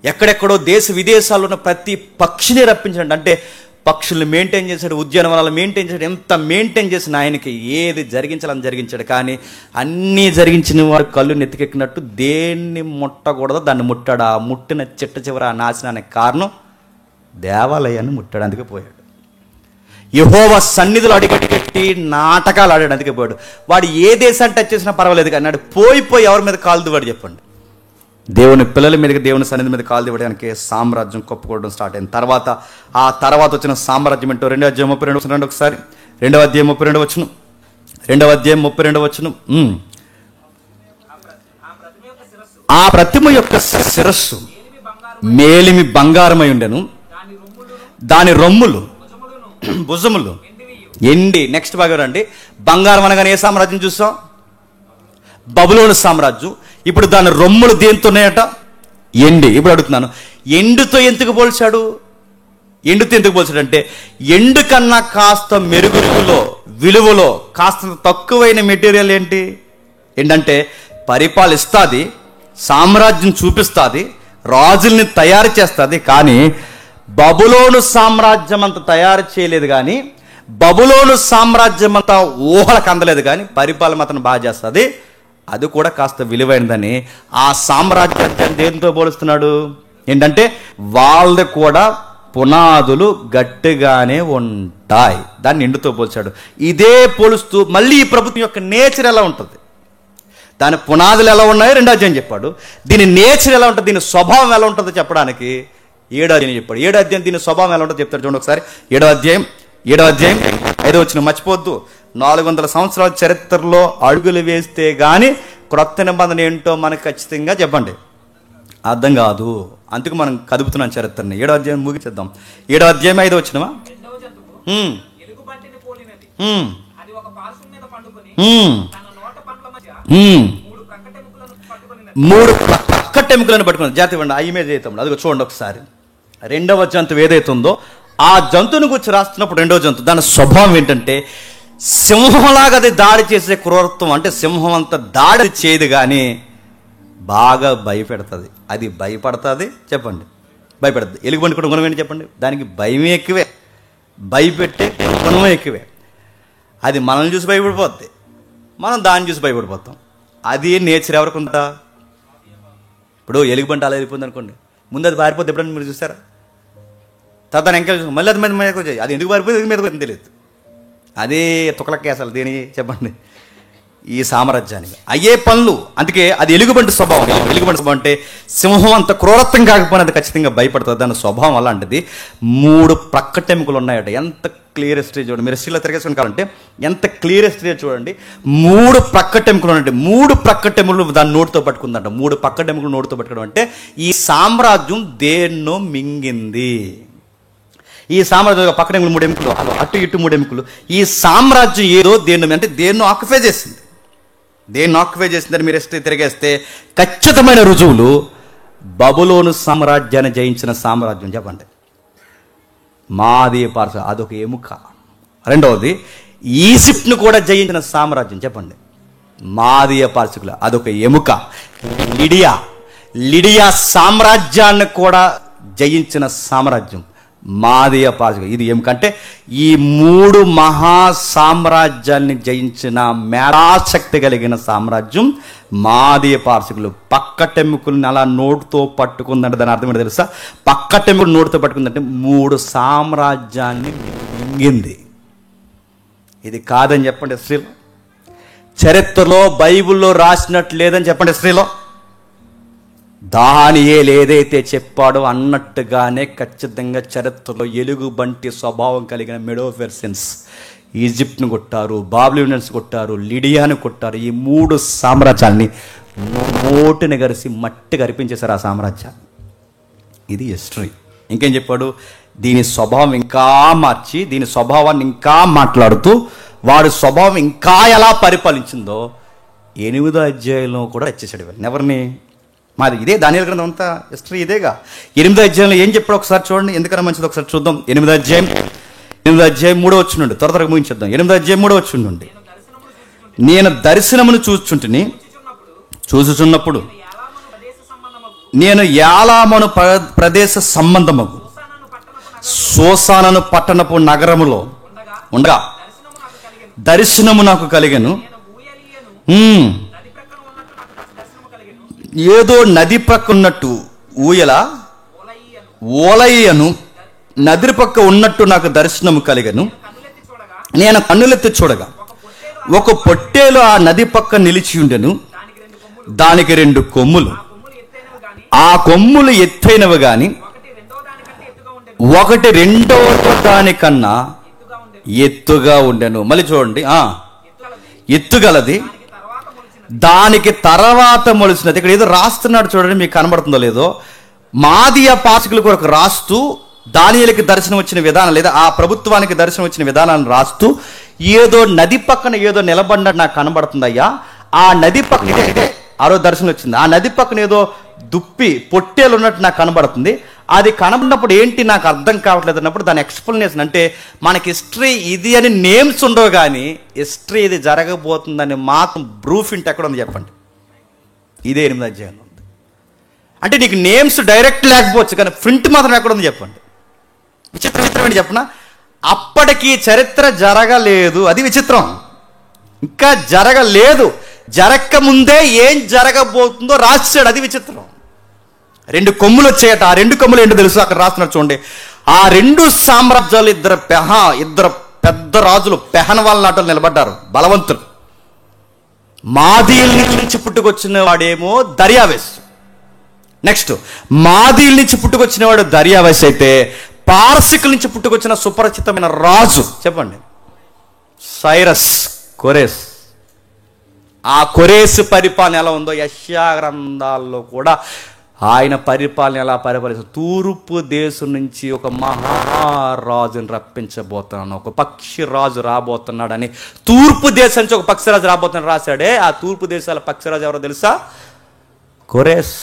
ఎక్కడెక్కడో దేశ విదేశాల్లో ఉన్న ప్రతి పక్షిని రప్పించండి. అంటే పక్షుల్ని మెయింటైన్ చేశాడు, ఉద్యానవనాలు మెయింటైన్ చేశాడు. ఎంత మెయింటైన్ చేసిన ఆయనకి ఏది జరిగించాలని జరిగించాడు. కానీ అన్నీ జరిగించిన వాడు కళ్ళు నెత్తికెక్కినట్టు దేన్ని ముట్టకూడదో దాన్ని ముట్టాడు. ఆ ముట్టిన చిట్ట చివర ఆ నాశనానికి కారణం దేవాలయాన్ని ముట్టడానికి పోయాడు. యెహోవా సన్నిధిలో అడిగట్టి నాటకాలు ఆడడానికి పోయాడు. వాడు ఏ దేశాన్ని టచ్ చేసినా పర్వాలేదు కానీ నాడు పోయి ఎవరి మీద కాలు వాడు చెప్పండి. దేవుని పిల్లల మీదకి, దేవుని సన్నిధి మీద కాలు దివ్వడానికి సామ్రాజ్యం కప్పుకోవడం స్టార్ట్ అయింది. ఆ తర్వాత వచ్చిన సామ్రాజ్యం ఏంటో 2వ అధ్యాయం 32 ఒకసారి 2వ అధ్యాయం 32 వచనం 2వ అధ్యాయం 32 వచనం. ఆ ప్రతిమ యొక్క శిరస్సు మేలిమి బంగారమై ఉండెను, దాని రొమ్ములు భుజములు ఎండి. నెక్స్ట్ బాగా రండి. బంగారం అనగానే ఏ సామ్రాజ్యం చూస్తాం? బబులోను సామ్రాజ్యం. ఇప్పుడు దాని రొమ్ములు దేంతో ఉన్నాయట? ఎండి. ఇప్పుడు అడుగుతున్నాను, ఎండుతో ఎందుకు పోల్చాడు? ఎండుతో ఎందుకు పోల్చాడు అంటే, ఎండు కన్నా కాస్త మెరుగులో, విలువలో కాస్త తక్కువైన మెటీరియల్ ఏంటి? ఏంటంటే పరిపాలిస్తుంది, సామ్రాజ్యం చూపిస్తుంది, రాజుల్ని తయారు చేస్తుంది. కానీ బబులోను సామ్రాజ్యం అంత తయారు చేయలేదు, కానీ బబులోను సామ్రాజ్యం అంతా ఊహలకు అందలేదు, కానీ పరిపాలన అతను బాగా చేస్తుంది. అది కూడా కాస్త విలువైనదని ఆ సామ్రాజ్యాన్ని దేనితో పోలుస్తున్నాడు? ఏంటంటే వాళ్ళది కూడా పునాదులు గట్టిగానే ఉంటాయి, దాన్ని ఎండుతో పోల్చాడు. ఇదే పోలుస్తూ మళ్ళీ ఈ ప్రభుత్వం యొక్క నేచర్ ఎలా ఉంటుంది, దాని పునాదులు ఎలా ఉన్నాయో 2వ అధ్యాయం చెప్పాడు. దీని నేచర్ ఎలా ఉంటుంది, దీని స్వభావం ఎలా ఉంటుందో చెప్పడానికి 7వ అధ్యాయం చెప్పాడు. 7వ అధ్యాయం దీని స్వభావం ఎలా ఉంటుందో చెప్తాడు చూడండి ఒకసారి. 7వ అధ్యాయం 5వ వచనం మర్చిపోవద్దు. 400 సంవత్సరాల చరిత్రలో అడుగులు వేస్తే గాని క్రొత్త నిబంధన ఏంటో మనకు ఖచ్చితంగా చెప్పండి అర్థం కాదు. అందుకు మనం కదుపుతున్నాం చరిత్రని. 7వ అధ్యాయం ముగించేద్దాం. 7వ అధ్యాయం 5వ వచనమా? 3 ప్రక్కటెముకలను పట్టుకున్నది. జాతి ఇవ్వండి, ఆ ఇమేజ్ అవుతాం. అదిగో చూడండి ఒకసారి. 2వ జంతువు ఏదైతే ఉందో ఆ జంతువుని గురించి రాస్తున్నప్పుడు 2వ జంతువు దాని స్వభావం ఏంటంటే సింహంలాగా అది దాడి చేసే క్రూరత్వం. అంటే సింహం అంత దాడి చేయదు కానీ బాగా భయపెడుతుంది. అది భయపడుతుంది చెప్పండి, భయపెడుతుంది. ఎలుగుబంటి కూడా గుణం ఏంటి చెప్పండి? దానికి భయమే ఎక్కువే, భయపెట్టే గుణమే ఎక్కువే. అది మనల్ని చూసి భయపడిపోద్ది, మనం దాన్ని చూసి భయపడిపోతాం. అది నేచర్ ఎవరికి ఉందా? ఇప్పుడు ఎలుగుబంటి అలా వెళ్ళిపోయింది అనుకోండి, ముందు అది పారిపోద్ది. ఎప్పుడన్నా మీరు చూసారా? తర్వాత ఎంకరేజ్ మళ్ళీ అది మీదకి వచ్చాయి. అది ఎందుకు పారిపోయింది మీదకి వచ్చింది తెలియదు. అదే తుకలకేసాలి దేని చెప్పండి? ఈ సామ్రాజ్యానికి అయ్యే పనులు. అందుకే అది ఎలుగుబంటి స్వభావం. ఎలుగుబంటి స్వభావం అంటే సింహం అంత క్రూరత్వం కాకపోయినా అది ఖచ్చితంగా భయపడుతుంది. దాని స్వభావం అలాంటిది. 3 ప్రక్కటెముకలు ఉన్నాయట. ఎంత క్లియరెస్ట్ చూడండి. మీరు స్టీల్లో తిరగేసుకుని కావాలంటే ఎంత క్లియరెస్ట్ చూడండి. 3 ప్రక్కటెముకలు ఉన్నాయంటే 3 ప్రక్కటెముకలు దాన్ని నోటితో పట్టుకుందంట. 3 ప్రక్కటెముకలు నోటితో పట్టుకోవడం అంటే ఈ సామ్రాజ్యం దేన్నో మింగింది. ఈ సామ్రాజ్యం పక్కన 3 ఎముకలు, అటు ఇటు 3 ఎముకలు. ఈ సామ్రాజ్యం ఏదో దేన్ని అంటే దేన్నో ఆక్యుపై చేసింది. దేన్ని ఆక్యుపై చేసిందని మీరు తిరిగేస్తే ఖచ్చితమైన రుజువులు బబులోను సామ్రాజ్యాన్ని జయించిన సామ్రాజ్యం చెప్పండి. మాదీయ పార్శ్వ అదొక ఎముక. 2వది ఈజిప్ట్ను కూడా జయించిన సామ్రాజ్యం చెప్పండి. మాదీయ పార్శ్వకులు అదొక ఎముక. లిడియా సామ్రాజ్యాన్ని కూడా జయించిన సామ్రాజ్యం మాదీయ పార్శ్వ. ఇది ఏమిటంటే ఈ 3 మహా సామ్రాజ్యాన్ని జయించిన మేధాశక్తి కలిగిన సామ్రాజ్యం మాదీయ పార్శ్వకులు. పక్కటెముకలను అలా నోటుతో పట్టుకుందంటే దాని అర్థం ఏంటో తెలుసా? పక్కటెముకలు నోటుతో పట్టుకుందంటే 3 సామ్రాజ్యాన్ని మింగింది. ఇది కాదని చెప్పండి స్త్రీలో. చరిత్రలో బైబిల్లో రాసినట్టు లేదని చెప్పండి స్త్రీలో. దానియేలు ఏదైతే చెప్పాడో అన్నట్టుగానే ఖచ్చితంగా చరిత్రలో ఎలుగుబంటి స్వభావం కలిగిన మెడోపెర్సియన్స్ ఈజిప్ట్ను కొట్టారు, బాబిలోనియన్స్ కొట్టారు, లిడియాను కొట్టారు. ఈ 3 సామ్రాజ్యాన్ని నోటిని గరిసి మట్టి గరిపించేశారు ఆ సామ్రాజ్యాన్ని. ఇది హిస్టరీ. ఇంకేం చెప్పాడు? దీని స్వభావం ఇంకా మార్చి, దీని స్వభావాన్ని ఇంకా మాట్లాడుతూ, వాడి స్వభావం ఇంకా ఎలా పరిపాలించిందో 8వ అధ్యాయంలో కూడా వచ్చేసాడు. ఎవరిని? మాది ఇదే దానియేలు గ్రంథం అంతా హిస్టరీ ఇదేగా. 8వ అధ్యాయంలో ఏం చెప్పాడు ఒకసారి చూడండి. ఎందుకన్నా మంచిది ఒకసారి చూద్దాం. 8వ అధ్యాయం 3వ వచనం త్వరగా ముగించేద్దాం. 8వ అధ్యాయం 3వ వచనం. నేను దర్శనమును చూచుచున్నప్పుడు నేను యాలామను ప్రదేశ సంబంధము సోసానను పట్టణపు నగరములో ఉండగా దర్శనము నాకు కలిగెను. ఏదో నది ప్రక్క ఉన్నట్టు ఓలయ్యను నది పక్క ఉన్నట్టు నాకు దర్శనము కలిగెను. నేను కన్నులెత్తి చూడగా ఒక పొట్టేలు ఆ నది పక్క నిలిచి ఉండెను. దానికి 2 కొమ్ములు. ఆ కొమ్ములు ఎత్తైనవి గాని ఒకటి రెండవ దానికన్నా ఎత్తుగా ఉండెను. మళ్ళీ చూడండి, ఎత్తుగలది, దానికి తర్వాత మొలిసినది. ఇక్కడ ఏదో రాస్తున్నాడు చూడండి, మీకు కనబడుతుందో లేదో. మాదియ పాఠకుల కొరకు రాస్తూ దానియేలుకి దర్శనం వచ్చిన విధానం లేదా ఆ ప్రభుత్వానికి దర్శనం వచ్చిన విధానాన్ని రాస్తూ ఏదో నది పక్కన ఏదో నిలబడినట్టు నాకు కనబడుతుందయ్యా. ఆ నది పక్కన ఆరో దర్శనం వచ్చింది. ఆ నది పక్కన ఏదో దుప్పి పొట్టేలు ఉన్నట్టు నాకు కనబడుతుంది. అది కనబడినప్పుడు ఏంటి నాకు అర్థం కావట్లేదు అన్నప్పుడు దాని ఎక్స్ప్లెనేషన్ అంటే మనకి హిస్టరీ ఇది అని నేమ్స్ ఉండవు, కానీ హిస్టరీ ఇది జరగబోతుందని మాత్రం ప్రూఫ్ ఇంటి ఎక్కడ ఉంది చెప్పండి. ఇదే 8వ అధ్యాయంలో ఉంది. అంటే నీకు నేమ్స్ డైరెక్ట్ లేకపోవచ్చు, కానీ ప్రింట్ మాత్రం ఎక్కడ ఉంది చెప్పండి. విచిత్రం ఏంటి చెప్పనా? అప్పటికి చరిత్ర జరగలేదు, అది విచిత్రం. ఇంకా జరగలేదు, జరగక ముందే ఏం జరగబోతుందో రాశాడు, అది విచిత్రం. 2 కొమ్ములు వచ్చాయట. ఆ 2 కొమ్ములు ఏంటో తెలుసు, అక్కడ రాస్తున్నారు చూడండి. ఆ 2 సామ్రాజ్యాలు ఇద్దరు పెద్ద రాజులు పెహన వాళ్ళ నాటలు నిలబడ్డారు, బలవంతులు. మాదీయుల నుంచి పుట్టుకొచ్చిన వాడేమో దర్యావేస్. నెక్స్ట్ మాదీయుల నుంచి పుట్టుకొచ్చిన వాడు దర్యావేస్ అయితే, పారసికుల నుంచి పుట్టుకొచ్చిన సుపరిచితమైన రాజు చెప్పండి సైరస్ కొరేస్. ఆ కొరేసు పరిపాలన ఎలా ఉందో యెషయా గ్రంథాల్లో కూడా ఆయన పరిపాలన ఎలా పరిపాలిస్తారు. తూర్పు దేశం నుంచి ఒక మహారాజుని రప్పించబోతున్నాను, ఒక పక్షి రాజు రాబోతున్నాడని. తూర్పు దేశం నుంచి ఒక పక్షిరాజు రాబోతున్నాడు రాశాడే. ఆ తూర్పు దేశాల పక్షిరాజు ఎవరో తెలుసా? కొరేస్.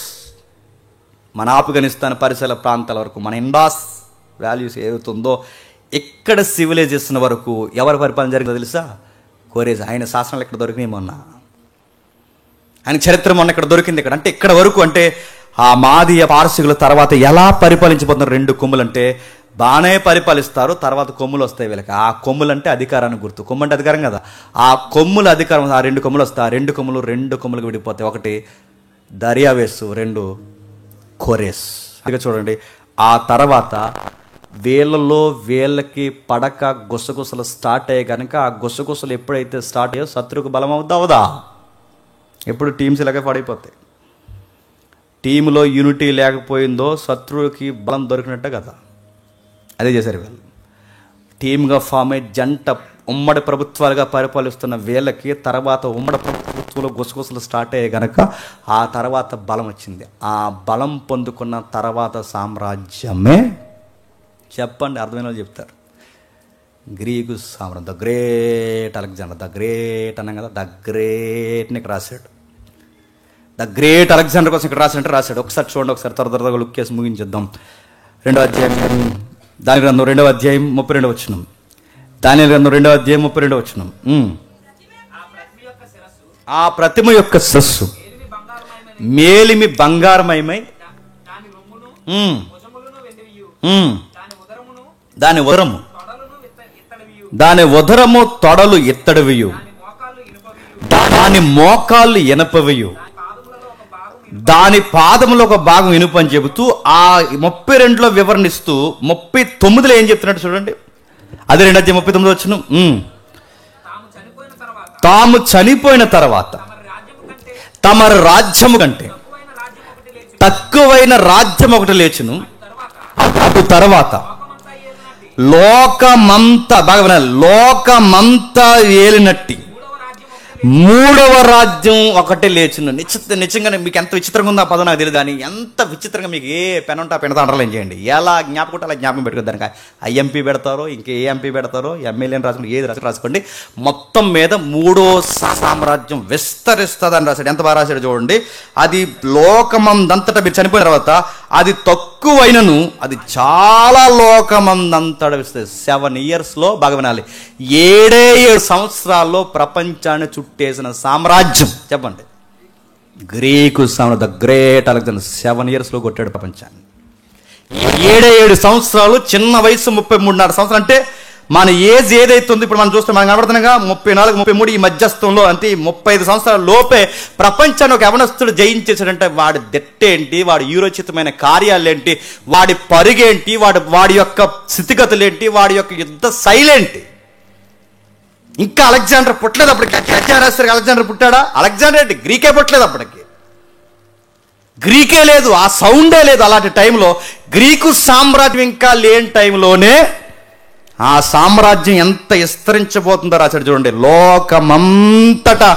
మన ఆఫ్ఘనిస్తాన్ పరిసర ప్రాంతాల వరకు, మన ఇండాస్ వాల్యూస్ ఏదవుతుందో ఇక్కడ సివిలైజేషన్ వరకు ఎవరి పరిపాలన జరిగిందో తెలుసా? కొరేస్. ఆయన శాసనాలు ఇక్కడ దొరికినాయి మొన్న, ఆయన చరిత్ర మొన్న ఇక్కడ దొరికింది. ఇక్కడ అంటే ఇక్కడ వరకు అంటే ఆ మాదీయ పారసీకుల తర్వాత ఎలా పరిపాలించబోతున్నారు. 2 కొమ్ములు అంటే బాగానే పరిపాలిస్తారు, తర్వాత కొమ్ములు వస్తాయి వీళ్ళకి. ఆ కొమ్ములు అంటే అధికారానికి గుర్తు. కొమ్ము అంటే అధికారం కదా. ఆ కొమ్ములు అధికారం. ఆ 2 కొమ్ములు వస్తాయి. ఆ 2 కొమ్ములు 2 కొమ్ములకు విడిపోతాయి. ఒకటి దర్యావేసు, 2 కొరేస్. ఇక చూడండి, ఆ తర్వాత వీళ్ళకి పడక గుసగుసలు స్టార్ట్ అయ్యాయి కనుక ఆ గుసగుసలు ఎప్పుడైతే స్టార్ట్ అయ్యో శత్రువుకు బలం అవుదా? ఎప్పుడు టీమ్స్ ఇలాగే పడిపోతాయి. టీంలో యూనిటీ లేకపోయిందో శత్రువుకి బలం దొరికినట్టే కదా. అదే చేశారు వీళ్ళు. టీమ్గా ఫామ్ అయ్యి జంట ఉమ్మడి ప్రభుత్వాలుగా పరిపాలిస్తున్న వీళ్ళకి తర్వాత ఉమ్మడి ప్రభుత్వంలో గుసగుసలు స్టార్ట్ అయ్యాయి కనుక ఆ తర్వాత బలం వచ్చింది. ఆ బలం పొందుకున్న తర్వాత సామ్రాజ్యమే చెప్పండి, అర్థమైన వాళ్ళు చెప్తారు. గ్రీకు సామ్రాజ్యం, the great Alexander. The great అన్నాం కదా, ద గ్రేట్ని ఇక్కడ రాశాడు. ద గ్రేట్ అలెగ్జాండర్ కోసం ఇక్కడ రాశాడు. ఒకసారి చూడండి, ఒకసారి త్వరగా లుక్ చేసి ముగించేద్దాం. 2వ అధ్యాయం దాని గ్రంథం 2వ అధ్యాయం 32వ వచనం. దానియేలు గ్రంథం 2వ అధ్యాయం 32వ వచనం. ఆ ప్రతిమ యొక్క శిరస్సు మేలిమి బంగారమయమై దాని ఉదరము తొడలు ఇత్తడివియు, దాని మోకాళ్ళు ఇనపవియు, దాని పాదములో ఒక భాగం ఇనుపు అని చెబుతూ ఆ 32లో వివరణిస్తూ 39లో ఏం చెప్తున్నట్టు చూడండి. అదే 2వ అధ్యాయం 39 వచనం. తాము చనిపోయిన తర్వాత తమ రాజ్యము కంటే తక్కువైన రాజ్యం ఒకటి లేచును. అటు తర్వాత లోకమంతా బాగా లోకమంతా ఏలినట్టి 3వ రాజ్యం ఒకటే లేచును. నిజంగా మీకు ఎంత విచిత్రంగా ఉందో ఆ పదం నాకు తెలియదు, కానీ ఎంత విచిత్రంగా మీకు ఏ పెన్ ఉంటే ఆ పెన్ అండర్లైన్ చేయండి. ఎలా జ్ఞాపకం అలా జ్ఞాపకం పెట్టుకోండి. దానికి ఐఎంపీ పెడతారో ఇంకే ఎంపీ పెడతారో ఎమ్మెల్యేని రాసుకోండి, ఏది రాసుకోండి. మొత్తం మీద 3వ సామ్రాజ్యం విస్తరిస్తుంది అని రాశాడు. ఎంత బాగా రాశాడు చూడండి. అది లోకమందంతటా మీరు చనిపోయిన తర్వాత అది తక్కువైనను అది చాలా లోకమందంతటా విస్తరి 7 yearsలో బాగా వినాలి. 7 సంవత్సరాల్లో ప్రపంచాన్ని చుట్టేసిన సామ్రాజ్యం చెప్పండి గ్రీకు సామ్రాజ్యం, ద గ్రేట్ అలెగ్జాండర్. 7 yearsలో కొట్టాడు ప్రపంచాన్ని. 7 సంవత్సరాలు, చిన్న వయసు 33.5 సంవత్సరాలు. అంటే మన ఏజ్ ఏదైతుందో ఇప్పుడు మనం చూస్తే మనం కనబడుతున్నాగా 34, 33 ఈ మధ్యస్థంలో, అంటే 35 సంవత్సరాల లోపే ప్రపంచాన్ని ఒక యవనస్తుడు జయించేసాడంటే వాడి దిట్టేంటి, వాడి యూరోచితమైన కార్యాలేంటి, వాడి పరుగేంటి, వాడి యొక్క స్థితిగతులేంటి, వాడి యొక్క యుద్ధ శైలేంటి. ఇంకా అలెగ్జాండర్ పుట్టలేదు అప్పటికి. అలెగ్జాండర్ పుట్టాడా? అలెగ్జాండర్ ఏంటి, గ్రీకే పుట్టలేదు అప్పటికి. గ్రీకే లేదు, ఆ సౌండే లేదు. అలాంటి టైంలో గ్రీకు సామ్రాజ్యం ఇంకా లేని టైంలోనే ఆ సామ్రాజ్యం ఎంత విస్తరించబోతుందో రాశాడు చూడండి. లోకమంతటా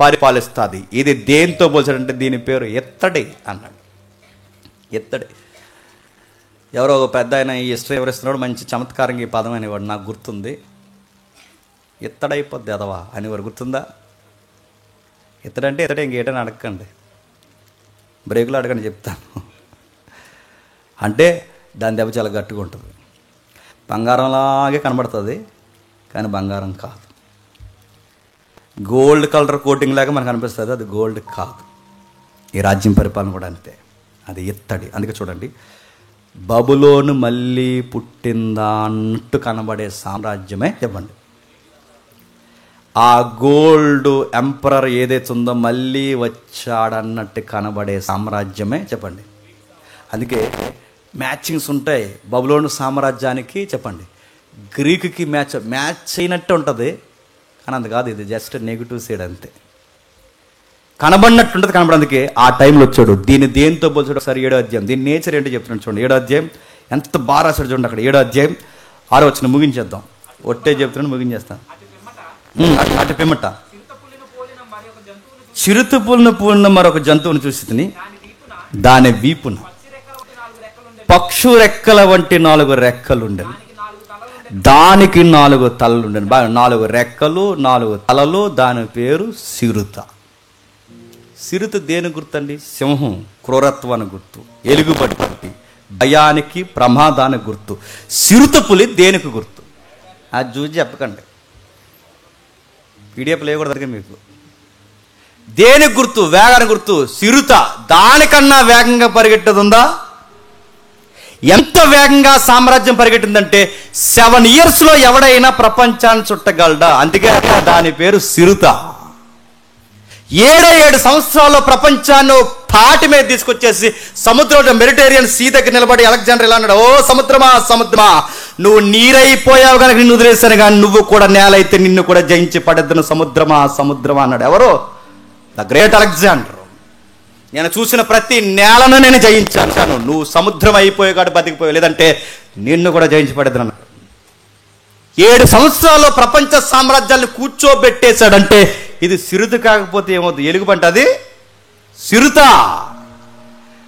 పరిపాలిస్తుంది. ఇది దేంతో పోల్చాడంటే దీని పేరు ఎత్తడి అన్నాడు. ఎత్తడి. ఎవరో ఒక పెద్ద ఆయన ఈ హిస్టరీ ఎవరిస్తున్నాడు మంచి చమత్కారంగా ఈ పదం అనేవాడు, నాకు గుర్తుంది. ఎత్తడైపోద్ది అదవా అనేవారు, గుర్తుందా? ఎత్తడంటే ఎత్తడే, ఇంకేటని అడగండి, బ్రేకులు అడగండి చెప్తాను. అంటే దాని దెబ్బ చాలా గట్టిగా ఉంటుంది. బంగారంలాగే కనబడుతుంది కానీ బంగారం కాదు. గోల్డ్ కలర్ కోటింగ్ లాగా మనకు అనిపిస్తుంది, అది గోల్డ్ కాదు. ఈ రాజ్యం పరిపాలన కూడా అంతే, అది ఎత్తడి. అందుకే చూడండి, బబులోను మళ్ళీ పుట్టిందా అన్నట్టు కనబడే సామ్రాజ్యమే చెప్పండి. ఆ గోల్డ్ ఎంపరర్ ఏదైతే ఉందో మళ్ళీ వచ్చాడన్నట్టు కనబడే సామ్రాజ్యమే చెప్పండి. అందుకే మ్యాచింగ్స్ ఉంటాయి బబులోను సామ్రాజ్యానికి చెప్పండి, గ్రీకుకి మ్యాచ్ అయినట్టు ఉంటుంది కానీ అంత కాదు. ఇది జస్ట్ నెగిటివ్ సైడ్ అంతే, కనబడినట్టు ఉంటుంది, కనబడి. అందుకే ఆ టైంలో వచ్చాడు. దీన్ని దేంతో పోల్చాడు ఒకసారి 7వ అధ్యాయం. దీని నేచర్ ఏంటో చెప్తున్నాడు చూడండి. 7వ అధ్యాయం ఎంత బాగా రాశాడు చూడండి. అక్కడ 7వ అధ్యాయం 6వ వచనం ముగించేద్దాం. ఒట్టే చెప్తున్నాడు, ముగించేస్తాను. అటు పిమ్మట చిరుతపులను పోలిన మరొక జంతువుని చూసి తిని దాని వీపున పక్షు రెక్కల వంటి 4 రెక్కలుండెను, దానికి 4 తలలుండెను. బాగా 4 రెక్కలు 4 తలలు, దాని పేరు సిరుత. సిరుత దేని గుర్తండి? సింహం, క్రూరత్వానికి గుర్తు, ఎలుగుబట్టి, భయానికి, ప్రమాదానికి గుర్తు. సిరుత పులి దేనికి గుర్తు? అది చూసి చెప్పకండి, పీడిఎఫ్ లేకూడదు మీకు. దేనికి గుర్తు? వేగానికి గుర్తు. సిరుత దానికన్నా వేగంగా పరిగెట్టేది ఉందా? ఎంత వేగంగా సామ్రాజ్యం పరిగెట్టిందంటే 7 yearsలో ఎవడైనా ప్రపంచాన్ని చుట్టగలడా? అందుకే దాని పేరు సిరుత. 7 సంవత్సరాల్లో ప్రపంచాన్ని తాటి మీద తీసుకొచ్చేసి సముద్రంలో మెడిటేరియన్ సీ దగ్గర నిలబడి అలెగ్జాండర్ ఇలా అన్నాడు, ఓ సముద్రమా సముద్రమా, నువ్వు నీరైపోయావు కనుక నిన్ను వదిలేశాను కానీ నువ్వు కూడా నేల అయితే నిన్ను కూడా జయించి పడేద్దను, సముద్రమా సముద్రమా అన్నాడు. ఎవరు? The great Alexander. నేను చూసిన ప్రతి నేలను నేను జయించాను, నువ్వు సముద్రం అయిపోయావు కాబట్టి బతికిపోయావు, లేదంటే నిన్ను కూడా జయించి పడేద్దను అన్నాడు. 7 సంవత్సరాల్లో ప్రపంచ సామ్రాజ్యాన్ని కూర్చోబెట్టేశాడంటే ఇది సిరుత కాకపోతే ఏమవుతుంది? ఎలుగుబంటి, అది సిరుత.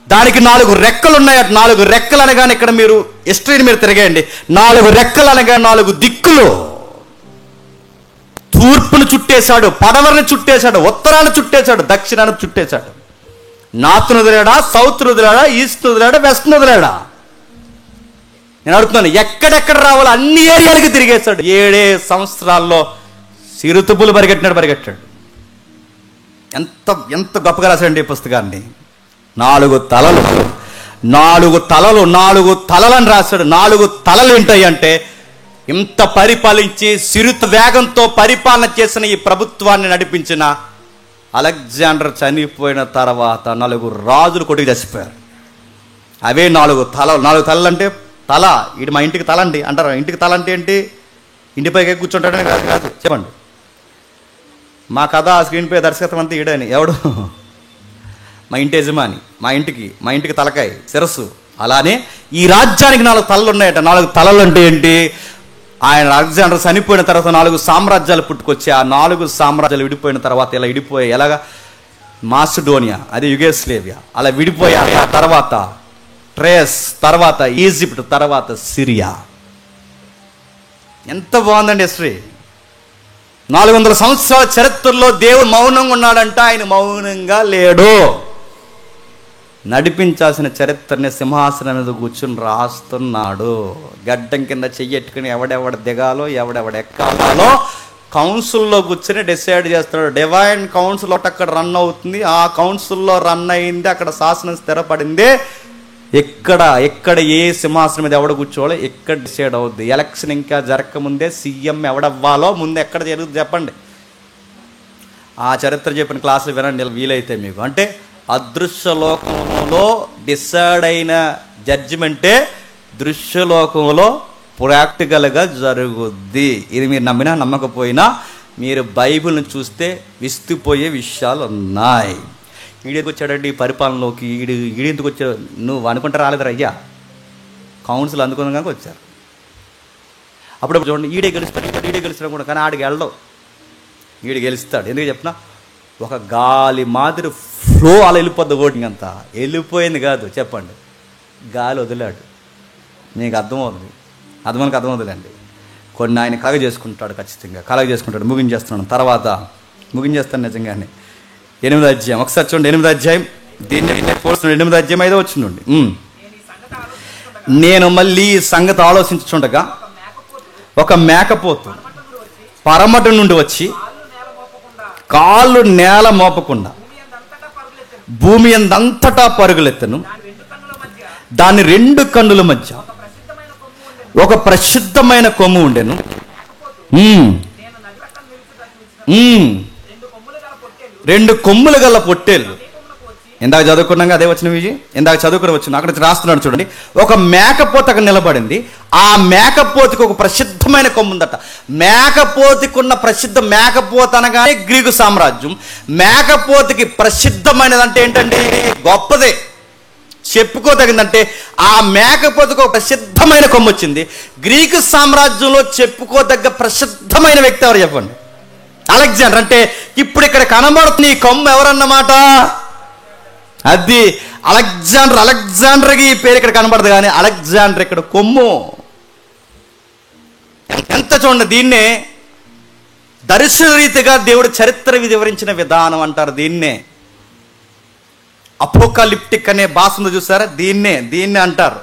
దానికి 4 రెక్కలు ఉన్నాయి. 4 రెక్కలు అనగానే ఇక్కడ మీరు హిస్టరీని మీరు తిరగేయండి. 4 రెక్కలు అనగా 4 దిక్కులు. తూర్పును చుట్టేశాడు, పడమరని చుట్టేశాడు, ఉత్తరాన్ని చుట్టేశాడు, దక్షిణాన్ని చుట్టేశాడు. నార్త్ను వదిలాడా, సౌత్ను వదిలాడా, ఈస్ట్ వదిలాడా, వెస్ట్ వదిలాడా? నేను అడుగుతున్నాను, ఎక్కడెక్కడ రావాలో అన్ని ఏరియాలకి తిరిగేశాడు. 7 సంవత్సరాల్లో సిరుతుపులు పరిగెట్టాడు. ఎంత ఎంత గొప్పగా రాశాడండి ఈ పుస్తకాన్ని. 4 తలలు, 4 తలలు, 4 తలలని రాశాడు. 4 తలలు ఏంటాయి అంటే, ఇంత పరిపాలించి సిరుత వేగంతో పరిపాలన చేసిన ఈ ప్రభుత్వాన్ని నడిపించిన అలెగ్జాండర్ చనిపోయిన తర్వాత 4 రాజులు కొట్టుకు చచ్చిపోయారు. అవే 4 తలలు. 4 తలలు అంటే తల, ఇటు మా ఇంటికి తల అండి అంటారు. ఇంటికి తల అంటే ఏంటి? ఇంటిపైకి కూర్చుంటాడని కాదు. చెప్పండి, మా కథ స్క్రీన్ పై దర్శకత్వం అంతా ఈడని. ఎవడు? మా ఇంటి యజమాని. మా ఇంటికి తలకాయ, శిరస్సు. అలానే ఈ రాజ్యానికి 4 తలలు ఉన్నాయట. 4 తలలు అంటే ఏంటి? ఆయన అలెగ్జాండర్ చనిపోయిన తర్వాత 4 సామ్రాజ్యాలు పుట్టుకొచ్చి ఆ 4 సామ్రాజ్యాలు విడిపోయిన తర్వాత ఇలా విడిపోయాయి. ఎలాగా? మాసిడోనియా, అది యుగోస్లేవియా, అలా విడిపోయాయి. ఆ తర్వాత ట్రేస్, తర్వాత ఈజిప్ట్, తర్వాత సిరియా. ఎంత బాగుందండి హిస్టరీ. 400 సంవత్సరాల చరిత్రలో దేవుడు మౌనంగా ఉన్నాడంట. ఆయన మౌనంగా లేడు. నడిపించాల్సిన చరిత్రని సింహాసనం మీద కూర్చుని రాస్తున్నాడు. గడ్డం కింద చెయ్యెట్టుకుని ఎవడెవడ దిగాలో ఎవడెవడ ఎక్కాలో కౌన్సిల్లో కూర్చొని డిసైడ్ చేస్తున్నాడు. డివైన్ కౌన్సిల్ ఒకటి అక్కడ రన్ అవుతుంది. ఆ కౌన్సిల్లో రన్ అయింది, అక్కడ శాసనం స్థిరపడింది. ఎక్కడ ఏ సింహాసనం మీద ఎవడ కూర్చోవాలో ఎక్కడ డిసైడ్ అవుద్ది. ఎలక్షన్ ఇంకా జరగకముందే సీఎం ఎవడవ్వాలో ముందు ఎక్కడ జరుగుతుంది చెప్పండి. ఆ చరిత్ర చెప్పిన క్లాసులు వినండి వీలైతే మీకు. అంటే అదృశ్యలోకంలో డిసైడ్ అయిన జడ్జిమెంటే దృశ్యలోకంలో ప్రాక్టికల్గా జరుగుద్ది. ఇది మీరు నమ్మినా నమ్మకపోయినా మీరు బైబిల్ని చూస్తే విస్తుపోయే విషయాలు ఉన్నాయి. ఈడేకి వచ్చాడండి ఈ పరిపాలనలోకి, ఈడెందుకు వచ్చాడు నువ్వు అనుకుంటే రాలేదురా అయ్యా, కౌన్సిల్ అందుకుని కనుక వచ్చారు. అప్పుడు చూడండి ఈడే గెలుస్తాడు కూడా, కానీ ఆడికి వెళ్ళడం ఈడు గెలుస్తాడు. ఎందుకు చెప్పినా ఒక గాలి మాదిరి ఫ్లో అలా వెళ్ళిపోద్ది. ఓటింగ్ అంతా వెళ్ళిపోయింది కాదు చెప్పండి, గాలి వదిలాడు. మీకు అర్థమవుతుంది, అర్థమవుతుందండి. కొన్ని ఆయన కలగ చేసుకుంటాడు, ఖచ్చితంగా కలగ చేసుకుంటాడు. ముగించేస్తాను నిజంగానే. 8వ అధ్యాయం ఒకసారి చూడండి. 8వ అధ్యాయం దీన్ని 8వ అధ్యాయం 5వ వచనం. నేను మళ్ళీ ఈ సంగతి ఆలోచించుచుండగా ఒక మేకపోతు పరమట నుండి వచ్చి కాళ్ళు నేల మోపకుండా భూమి అందంతటా పరుగులెత్తను. దాని 2 కన్నుల మధ్య ఒక ప్రసిద్ధమైన కొమ్ము ఉండెను. 2 కొమ్ములు గల పొట్టేళ్ళు. ఇందాక చదువుకున్నాగా అదే వచ్చిన విజయ్, ఇందాక చదువుకుని వచ్చిన అక్కడ రాస్తున్నాడు చూడండి. ఒక మేకపోత అక్కడ నిలబడింది. ఆ మేకపోతికి ఒక ప్రసిద్ధమైన కొమ్ము ఉందట. మేకపోతికున్న ప్రసిద్ధ, మేకపోత అనగానే గ్రీకు సామ్రాజ్యం. మేకపోతికి ప్రసిద్ధమైనది అంటే ఏంటంటే గొప్పదే, చెప్పుకోదగిందంటే ఆ మేకపోతకు ఒక ప్రసిద్ధమైన కొమ్ము వచ్చింది. గ్రీకు సామ్రాజ్యంలో చెప్పుకోదగ్గ ప్రసిద్ధమైన వ్యక్తి ఎవరు చెప్పండి? అలెగ్జాండర్. అంటే ఇప్పుడు ఇక్కడ కనబడుతున్న ఈ కొమ్ము ఎవరన్నమాట? అది అలెగ్జాండర్కి ఈ పేరు ఇక్కడ కనబడదు, కానీ అలెగ్జాండర్ ఇక్కడ కొమ్ము. ఎంత చూడండి, దీన్నే దర్శన రీతిగా దేవుడు చరిత్ర వివరించిన విధానం అంటారు. దీన్నే అపోకాలిప్టిక్ అనే భాష ఉంది చూసారా, దీన్నే అంటారు.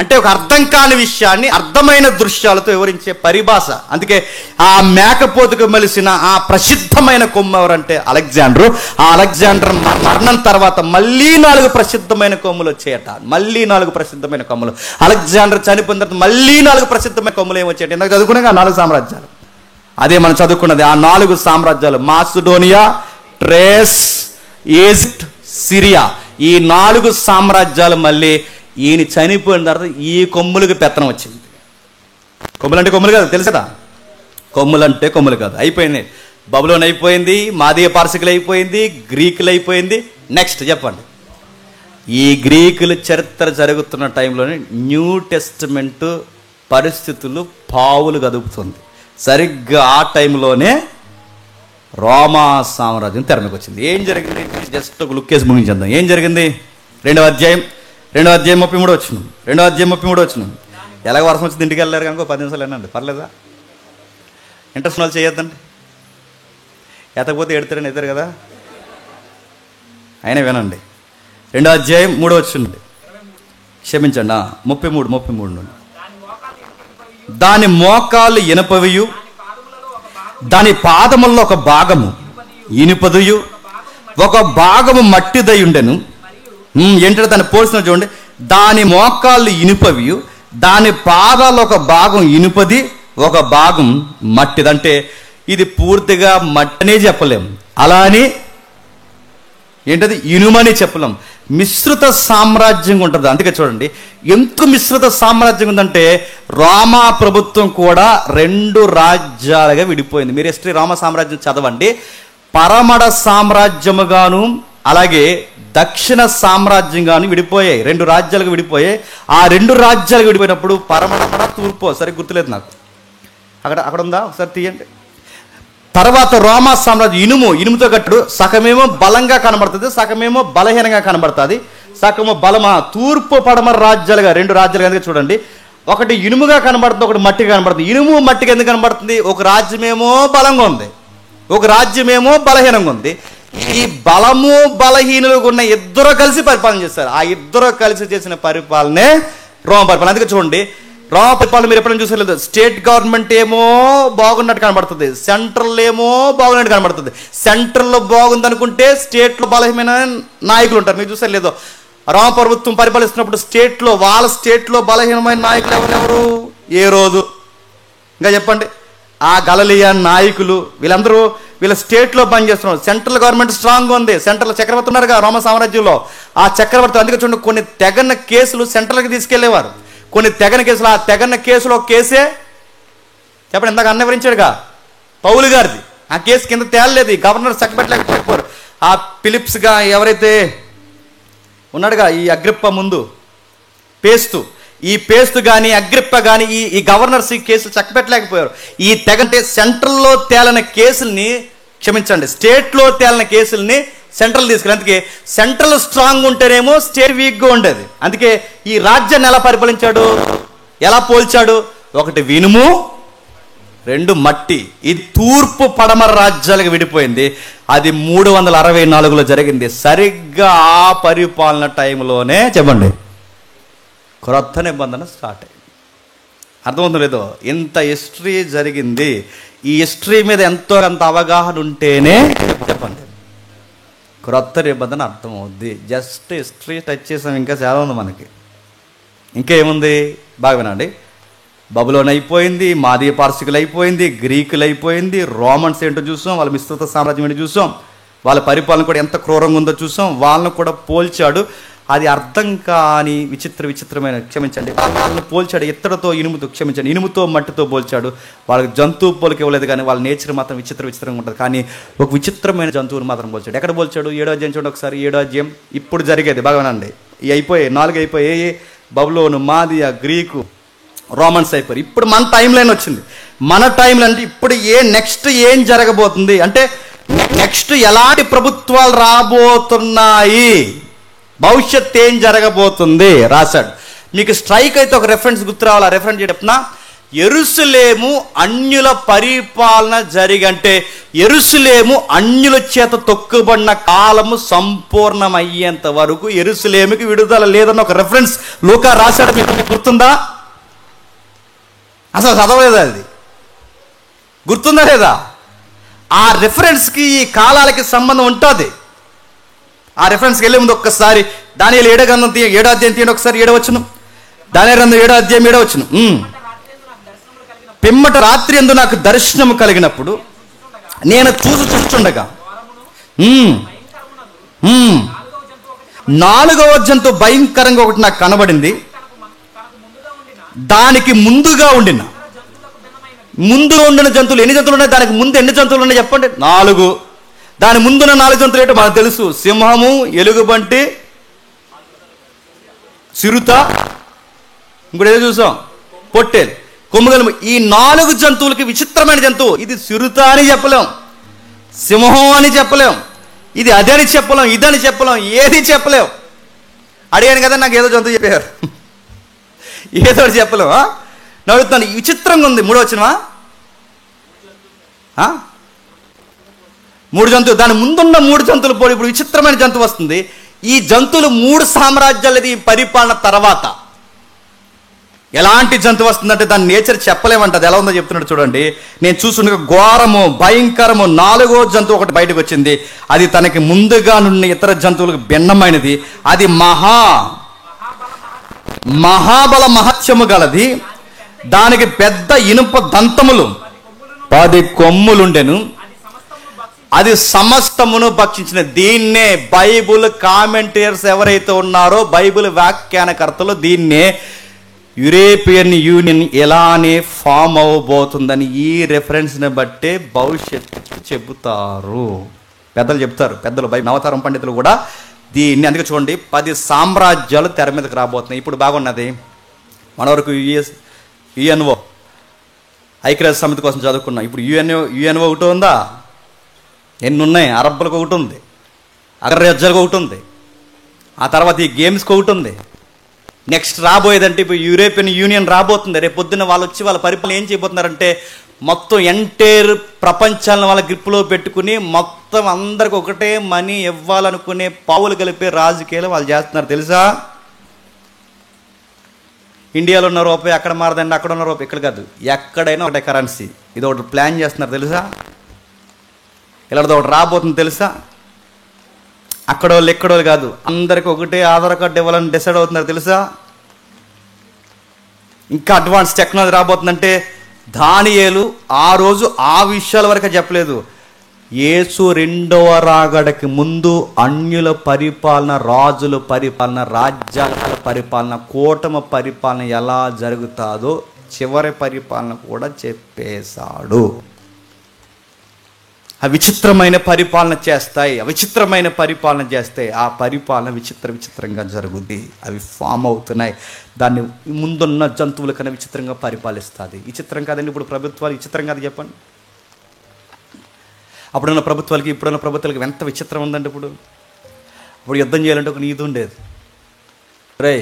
అంటే ఒక అర్థం కాని విషయాన్ని అర్థమైన దృశ్యాలతో వివరించే పరిభాష. అందుకే ఆ మేకపోతుకు మెలిసిన ఆ ప్రసిద్ధమైన కొమ్ము ఎవరంటే అలెగ్జాండరు. ఆ అలెగ్జాండర్ మరణం తర్వాత మళ్ళీ 4 ప్రసిద్ధమైన కొమ్ములు వచ్చాయట. మళ్ళీ 4 ప్రసిద్ధమైన కొమ్ములు. అలెగ్జాండర్ చనిపోయిన తర్వాత మళ్ళీ 4 ప్రసిద్ధమైన కొమ్ములు ఏమొచ్చాయట? ఇందాక చదువుకున్నాక 4 సామ్రాజ్యాలు. అదే మనం చదువుకున్నది. ఆ 4 సామ్రాజ్యాలు మాసిడోనియా, ట్రేస్, ఈజిప్ట్, సిరియా. ఈ 4 సామ్రాజ్యాలు మళ్ళీ ఈయన చనిపోయిన తర్వాత ఈ కొమ్ములకు పెత్తనం వచ్చింది. కొమ్ములంటే కొమ్ములు కాదు, తెలుసు కదా, కొమ్ములంటే కొమ్ములు కాదు. అయిపోయింది. బబులోన్ అయిపోయింది, మాదీయ పార్సికులు అయిపోయింది, గ్రీకులు అయిపోయింది. నెక్స్ట్ చెప్పండి. ఈ గ్రీకుల చరిత్ర జరుగుతున్న టైంలోనే న్యూ టెస్టిమెంట్ పరిస్థితులు పావులు కదుపుతుంది. సరిగ్గా ఆ టైంలోనే రోమా సామ్రాజ్యం తెరమికి వచ్చింది. ఏం జరిగింది? జస్ట్ ఒక లుక్ వేసి ముగించేద్దాం. ఏం జరిగింది? 2వ అధ్యాయం 33 వచ్చిన. 2వ అధ్యాయం 33 వచ్చిన. ఎలాగ వర్షం వచ్చింది, ఇంటికి వెళ్ళారు కనుక 10 నిమిషాలు ఏనండి, పర్లేదా? ఇంట్రెస్ట్ వాళ్ళు చేయొద్దండి, ఎతకపోతే ఎడతారని ఎత్తారు కదా, అయినా వినండి. 2వ అధ్యాయం 3వ వచ్చింది, క్షమించండి 33 నుండి. దాని మోకాళ్ళు ఇనపవియు, దాని పాదముల్లో ఒక భాగము ఇనుపదియు, ఒక భాగము మట్టిదై ఉండెను. ఏంటంటే దాన్ని పోల్చిన చూడండి. దాని మోకాళ్ళు ఇనుపవియు, దాని పాదాలు ఒక భాగం ఇనుపది, ఒక భాగం మట్టిది. అంటే ఇది పూర్తిగా మట్టనే చెప్పలేము, అలా అని ఏంటది ఇనుమని చెప్పలేం. మిశ్రిత సామ్రాజ్యం ఉంటుంది. అందుకే చూడండి ఎంత మిశ్రిత సామ్రాజ్యం ఉందంటే రోమా ప్రభుత్వం కూడా 2 రాజ్యాలుగా విడిపోయింది. మీరు హిస్టరీ రోమా సామ్రాజ్యం చదవండి. పరమడ సామ్రాజ్యముగాను అలాగే దక్షిణ సామ్రాజ్యంగాను విడిపోయాయి. 2 రాజ్యాలుగా విడిపోయాయి. ఆ 2 రాజ్యాలుగా విడిపోయినప్పుడు పరమడ తూర్పు, సరే గుర్తులేదు నాకు, అక్కడ ఉందా ఒకసారి తీయండి. తర్వాత రోమా సామ్రాజ్యం ఇనుముతో కట్టడు, సగమేమో బలంగా కనబడుతుంది, సగమేమో బలహీనంగా కనబడుతుంది, సగము బలమా. తూర్పు పడమర రాజ్యాలుగా 2 రాజ్యాలుగా ఎందుకు చూడండి. ఒకటి ఇనుముగా కనబడుతుంది, ఒకటి మట్టిగా కనబడుతుంది. ఇనుము మట్టిగా ఎందుకు కనబడుతుంది? ఒక రాజ్యమేమో బలంగా ఉంది, ఒక రాజ్యమేమో బలహీనంగా ఉంది. ఈ బలము బలహీనులుగా ఉన్న ఇద్దరు కలిసి పరిపాలన చేస్తారు. ఆ ఇద్దరు కలిసి చేసిన పరిపాలనే రోమ పరిపాలన. అందుకే చూడండి రోమ పరిపాలన మీరు ఎప్పుడైనా చూసలేదు. స్టేట్ గవర్నమెంట్ ఏమో బాగున్నట్టు కనబడుతుంది, సెంట్రల్ ఏమో బాగున్నట్టు కనబడుతుంది. సెంట్రల్లో బాగుంది అనుకుంటే స్టేట్లో బలహీనమైన నాయకులు ఉంటారు. మీరు చూసారు లేదో, రోమ ప్రభుత్వం పరిపాలిస్తున్నప్పుడు వాళ్ళ స్టేట్లో బలహీనమైన నాయకులు ఎవరెవరు? ఏ రోజు ఇంకా చెప్పండి. ఆ గలలియా నాయకులు వీళ్ళందరూ వీళ్ళ స్టేట్లో పనిచేస్తున్నారు. సెంట్రల్ గవర్నమెంట్ స్ట్రాంగ్ ఉంది. సెంట్రల్ చక్రవర్తి ఉన్నారుగా రోమ సామ్రాజ్యంలో. ఆ చక్రవర్తి అందుకే చూడండి, కొన్ని తెగన్న కేసులు సెంట్రల్కి తీసుకెళ్లేవారు. కొన్ని తెగన కేసులు, ఆ తెగన్న కేసులో ఒక కేసే చెప్పండి, ఇందాక అన్న వివరించాడుగా పౌలు గారిది. ఆ కేసు కింద తేలలేదు, గవర్నర్ చక్కబెట్టలేకపోయారు. ఆ ఫిలిప్స్గా ఎవరైతే ఉన్నాడుగా ఈ అగ్రిప్ప ముందు ఈ పేస్తు కానీ అగ్రిప్ప కానీ ఈ గవర్నర్స్ ఈ కేసులు చక్కబెట్టలేకపోయారు. ఈ తెగంటే సెంట్రల్లో తేలిన కేసుల్ని క్షమించండి స్టేట్లో తేలిన కేసుల్ని సెంట్రల్ తీసుకెళ్ళి, అందుకే సెంట్రల్ స్ట్రాంగ్ ఉంటేనేమో స్టేట్ వీక్గా ఉండేది. అందుకే ఈ రాజ్యాన్ని ఎలా పరిపాలించాడు, ఎలా పోల్చాడు? ఒకటి వినుము, రెండు మట్టి. ఇది తూర్పు పడమర రాజ్యాలకు విడిపోయింది. అది 364లో జరిగింది. సరిగ్గా ఆ పరిపాలన టైంలోనే చెప్పండి క్రొత్త నిబంధన స్టార్ట్ అయింది. అర్థమవుతుందో లేదో, ఇంత హిస్టరీ జరిగింది. ఈ హిస్టరీ మీద ఎంతో కొంత అవగాహన ఉంటేనే చెప్పండి క్రొత్త నిబంధన అర్థమవుద్ది. జస్ట్ హిస్టరీ టచ్ చేసాం, ఇంకా చాలా ఉంది మనకి. ఇంకేముంది బాగా వినండి. బబులోన్ అయిపోయింది, మాదీయ పార్సికులు అయిపోయింది, గ్రీకులు అయిపోయింది, రోమన్స్ ఏంటో చూసాం, వాళ్ళ మిశ్రిత సామ్రాజ్యం ఏంటో చూసాం, వాళ్ళ పరిపాలన కూడా ఎంత క్రూరంగా ఉందో చూసాం. వాళ్ళను కూడా పోల్చాడు. అది అర్థం కాని విచిత్రమైన క్షమించండి వాళ్ళని పోల్చాడు. ఇత్తడితో ఇనుముతో క్షమించండి ఇనుముతో మట్టితో పోల్చాడు. వాళ్ళకి జంతువు పోలికి ఇవ్వలేదు, కానీ వాళ్ళ నేచర్ మాత్రం విచిత్రంగా ఉంటుంది. కానీ ఒక విచిత్రమైన జంతువుని మాత్రం పోల్చాడు. ఎక్కడ పోల్చాడు? 7వ అధ్యాయం చూడండి ఒకసారి. 7వ అధ్యాయం ఇప్పుడు జరిగేది బాగానండి. ఇవి అయిపోయాయి, 4 అయిపోయాయి. బబులోను, మాదియా, గ్రీకు, రోమన్స్ అయిపోయారు. ఇప్పుడు మన టైం లైన్ వచ్చింది. మన టైంలో అంటే ఇప్పుడు నెక్స్ట్ ఏం జరగబోతుంది అంటే, నెక్స్ట్ ఎలాంటి ప్రభుత్వాలు రాబోతున్నాయి, భవిష్యత్ ఏం జరగబోతుంది రాశాడు. మీకు స్ట్రైక్ అయితే ఒక రెఫరెన్స్ గుర్తు రావాలి. ఆ రెఫరెన్స్ చెప్తున్నా, యెరూషలేము అన్యుల పరిపాలన జరిగంటే యెరూషలేము అన్యుల చేత తొక్కుబడిన కాలము సంపూర్ణమయ్యేంత వరకు యెరూషలేముకి విడుదల లేదన్న ఒక రెఫరెన్స్ లూకా రాశాడు. మీకు గుర్తుందా? అసలు చదవలేదా? అది గుర్తుందా లేదా? ఆ రెఫరెన్స్కి ఈ కాలాలకి సంబంధం ఉంటుంది. ఆ రెఫరెన్స్కి వెళ్ళే ముందు ఒక్కసారి దానియేలు 7వ గ్రంథం 7వ అధ్యాయం తీయండి ఒకసారి. 7వ వచనం, దానియేలు గ్రంథం 7వ అధ్యాయం 7వ వచనం. పిమ్మట రాత్రి యందు నాకు దర్శనము కలిగినప్పుడు నేను చూస్తుండగా 4వ జంతువు భయంకరంగా ఒకటి నాకు కనబడింది. దానికి ముందుగా ఉండిన జంతువులు ఎన్ని జంతువులు ఉన్నాయి? దానికి ముందు ఎన్ని జంతువులు ఉన్నాయి చెప్పండి? 4. దాని ముందున్న 4 జంతువులు ఏంటో మనకు తెలుసు. సింహము, ఎలుగుబంటి, చిరుత, ఇంకోటి ఏదో చూసాం, పొట్టేలు, కొమ్ముగలము. ఈ 4 జంతువులకి విచిత్రమైన జంతువు. ఇది చిరుత అని చెప్పలేం, సింహం అని చెప్పలేం, ఇది అదని చెప్పలేం, ఇదని చెప్పలేం, ఏది చెప్పలేం. అడిగాను కదా, నాకు ఏదో జంతువు చెప్పారు, ఏదో చెప్పలేం. నడుగుతాను, విచిత్రంగా ఉంది. 3వ వచనమా? 3 జంతువులు. దాని ముందున్న 3 జంతువులు పోలి ఇప్పుడు విచిత్రమైన జంతువు వస్తుంది. ఈ జంతువులు 3 సామ్రాజ్యాలది పరిపాలన తర్వాత ఎలాంటి జంతువు వస్తుందంటే దాని నేచర్ చెప్పలేమంట. అది ఎలా ఉందో చెప్తున్నాడు చూడండి. నేను చూస్తుండగా ఘోరము, భయంకరము 4వ జంతువు ఒకటి బయటకు వచ్చింది. అది తనకి ముందుగా నుండి ఇతర జంతువులకు భిన్నమైనది. అది మహాబల మహత్యము గలది. దానికి పెద్ద ఇనుప దంతములు 10 కొమ్ములుండెను. అది సమస్తమును భక్షించిన. దీన్నే బైబుల్ కామెంటేటర్స్ ఎవరైతే ఉన్నారో, బైబుల్ వ్యాఖ్యానకర్తలు దీన్నే యూరోపియన్ యూనియన్ ఎలానే ఫామ్ అవ్వబోతుందని ఈ రెఫరెన్స్ని బట్టే భవిష్యత్తు చెబుతారు. పెద్దలు చెప్తారు, పెద్దలు నవతరం పండితులు కూడా దీన్ని. అందుకే చూడండి, 10 సామ్రాజ్యాలు తెర మీదకి రాబోతున్నాయి. ఇప్పుడు బాగున్నది మన వరకు యుఎన్ఓ ఐక్యరాజ్య సమితి కోసం చదువుకున్నాం. ఇప్పుడు యుఎన్ఓ ఒకటి ఉందా? ఎన్ని ఉన్నాయి? అరబ్బులకు ఒకటి ఉంది, అగ్రరాజ్యాలకు ఒకటి ఉంది, ఆ తర్వాత ఈ గేమ్స్కి ఒకటి ఉంది. నెక్స్ట్ రాబోయేదంటే ఇప్పుడు యూరోపియన్ యూనియన్ రాబోతుంది. రేపు పొద్దున్న వాళ్ళు వచ్చి వాళ్ళ పరిపాలన ఏం చేయబోతున్నారంటే, మొత్తం ఎంటైర్ ప్రపంచాలను వాళ్ళ గ్రిప్లో పెట్టుకుని మొత్తం అందరికి ఒకటే మనీ ఇవ్వాలనుకునే పావులు కలిపే రాజకీయాలు వాళ్ళు చేస్తున్నారు. తెలుసా? ఇండియాలో ఉన్న రూపాయి అక్కడ మారదండి, అక్కడ ఉన్న రూపాయి ఇక్కడ కాదు, ఎక్కడైనా ఒకటే కరెన్సీ. ఇది ఒకటి ప్లాన్ చేస్తున్నారు తెలుసా? ఇలాంటిది ఒకటి రాబోతుంది తెలుసా? అక్కడ వాళ్ళు ఎక్కడ వాళ్ళు కాదు, అందరికి ఒకటే ఆధార్ కార్డు ఇవ్వాలని డిసైడ్ అవుతున్నారు తెలుసా. ఇంకా అడ్వాన్స్ టెక్నాలజీ రాబోతుందంటే దానియేలు ఆ రోజు ఆ విషయాల వరకు చెప్పలేదు. యేసు రెండవ రాకడకి ముందు అన్యుల పరిపాలన, రాజుల పరిపాలన, రాజ్యాల పరిపాలన, కూటమి పరిపాలన ఎలా జరుగుతాదో చివరి పరిపాలన కూడా చెప్పేశాడు. విచిత్రమైన పరిపాలన చేస్తాయి, విచిత్రమైన పరిపాలన చేస్తాయి. ఆ పరిపాలన విచిత్రంగా జరుగుద్ది. అవి ఫామ్ అవుతున్నాయి. దాన్ని ముందున్న జంతువుల కన్నా విచిత్రంగా పరిపాలిస్తుంది. విచిత్రం కాదండి ఇప్పుడు ప్రభుత్వాలు, విచిత్రం కాదు చెప్పండి. అప్పుడున్న ప్రభుత్వాలకి ఇప్పుడున్న ప్రభుత్వాలకి ఎంత విచిత్రం ఉందండి. ఇప్పుడు యుద్ధం చేయాలంటే ఒక నీతి ఉండేది. రే